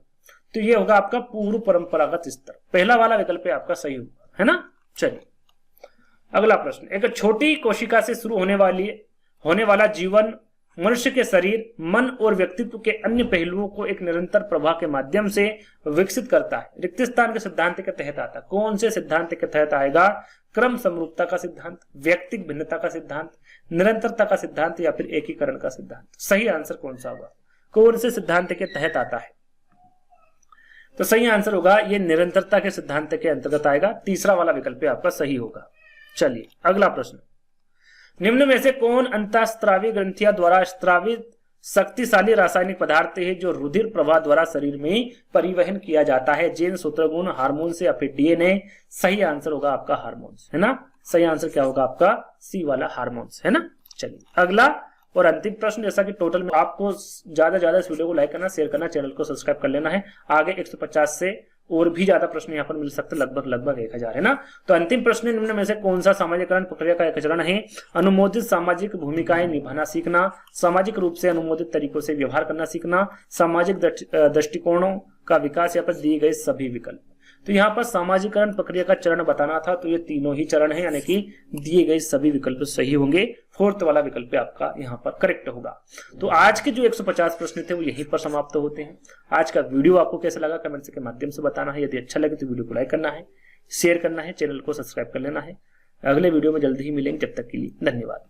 तो ये होगा आपका पूर्व परंपरागत स्तर। पहला वाला विकल्प आपका सही होगा, है ना। चलिए अगला प्रश्न, एक छोटी कोशिका से शुरू होने वाला जीवन मनुष्य के शरीर, मन और व्यक्तित्व के अन्य पहलुओं को एक निरंतर प्रवाह के माध्यम से विकसित करता है। रिक्त स्थान के सिद्धांत के तहत आता है। कौन से सिद्धांत के तहत आएगा? क्रम समरूपता का सिद्धांत, व्यक्तिक भिन्नता का सिद्धांत, निरंतरता का सिद्धांत, या फिर एकीकरण का सिद्धांत? सही आंसर कौन सा होगा? कौन से सिद्धांत के तहत आता है? तो सही आंसर होगा ये निरंतरता के सिद्धांत के अंतर्गत आएगा। तीसरा वाला विकल्प आपका सही होगा। चलिए अगला प्रश्न, निम्न में से कौन अंतःस्रावी ग्रंथियां द्वारा स्रावित शक्तिशाली रासायनिक पदार्थ है जो रुधिर प्रवाह द्वारा शरीर में परिवहन किया जाता है? जीन, सूत्रगुण, हार्मोन्स, या फिर डीएनए? सही आंसर होगा आपका हार्मोन्स, है ना। सही आंसर क्या होगा आपका? सी वाला हार्मोन्स, है ना। चलिए अगला और अंतिम प्रश्न, जैसा कि टोटल में आपको ज्यादा इस वीडियो को लाइक करना, शेयर करना, चैनल को सब्सक्राइब कर लेना है। आगे 150 से और भी ज्यादा प्रश्न यहाँ पर मिल सकते, लगभग 1000 है ना। तो अंतिम प्रश्न निम्न में से कौन सा सामाजिकरण प्रक्रिया का एक चरण है? अनुमोदित सामाजिक भूमिकाएं निभाना सीखना, सामाजिक रूप से अनुमोदित तरीकों से व्यवहार करना सीखना, सामाजिक दृष्टिकोणों का विकास, या पर दिए गए सभी विकल्प। तो यहाँ पर सामाजिकरण प्रक्रिया का चरण बताना था, तो ये तीनों ही चरण है, यानी कि दिए गए सभी विकल्प सही होंगे। फोर्थ वाला विकल्प आपका यहाँ पर करेक्ट होगा। तो आज के जो 150 प्रश्न थे वो यहीं पर समाप्त होते हैं। आज का वीडियो आपको कैसा लगा कमेंट्स के माध्यम से बताना है। यदि अच्छा लगे तो वीडियो को लाइक करना है, शेयर करना है, चैनल को सब्सक्राइब कर लेना है। अगले वीडियो में जल्दी ही मिलेंगे, जब तक के लिए धन्यवाद।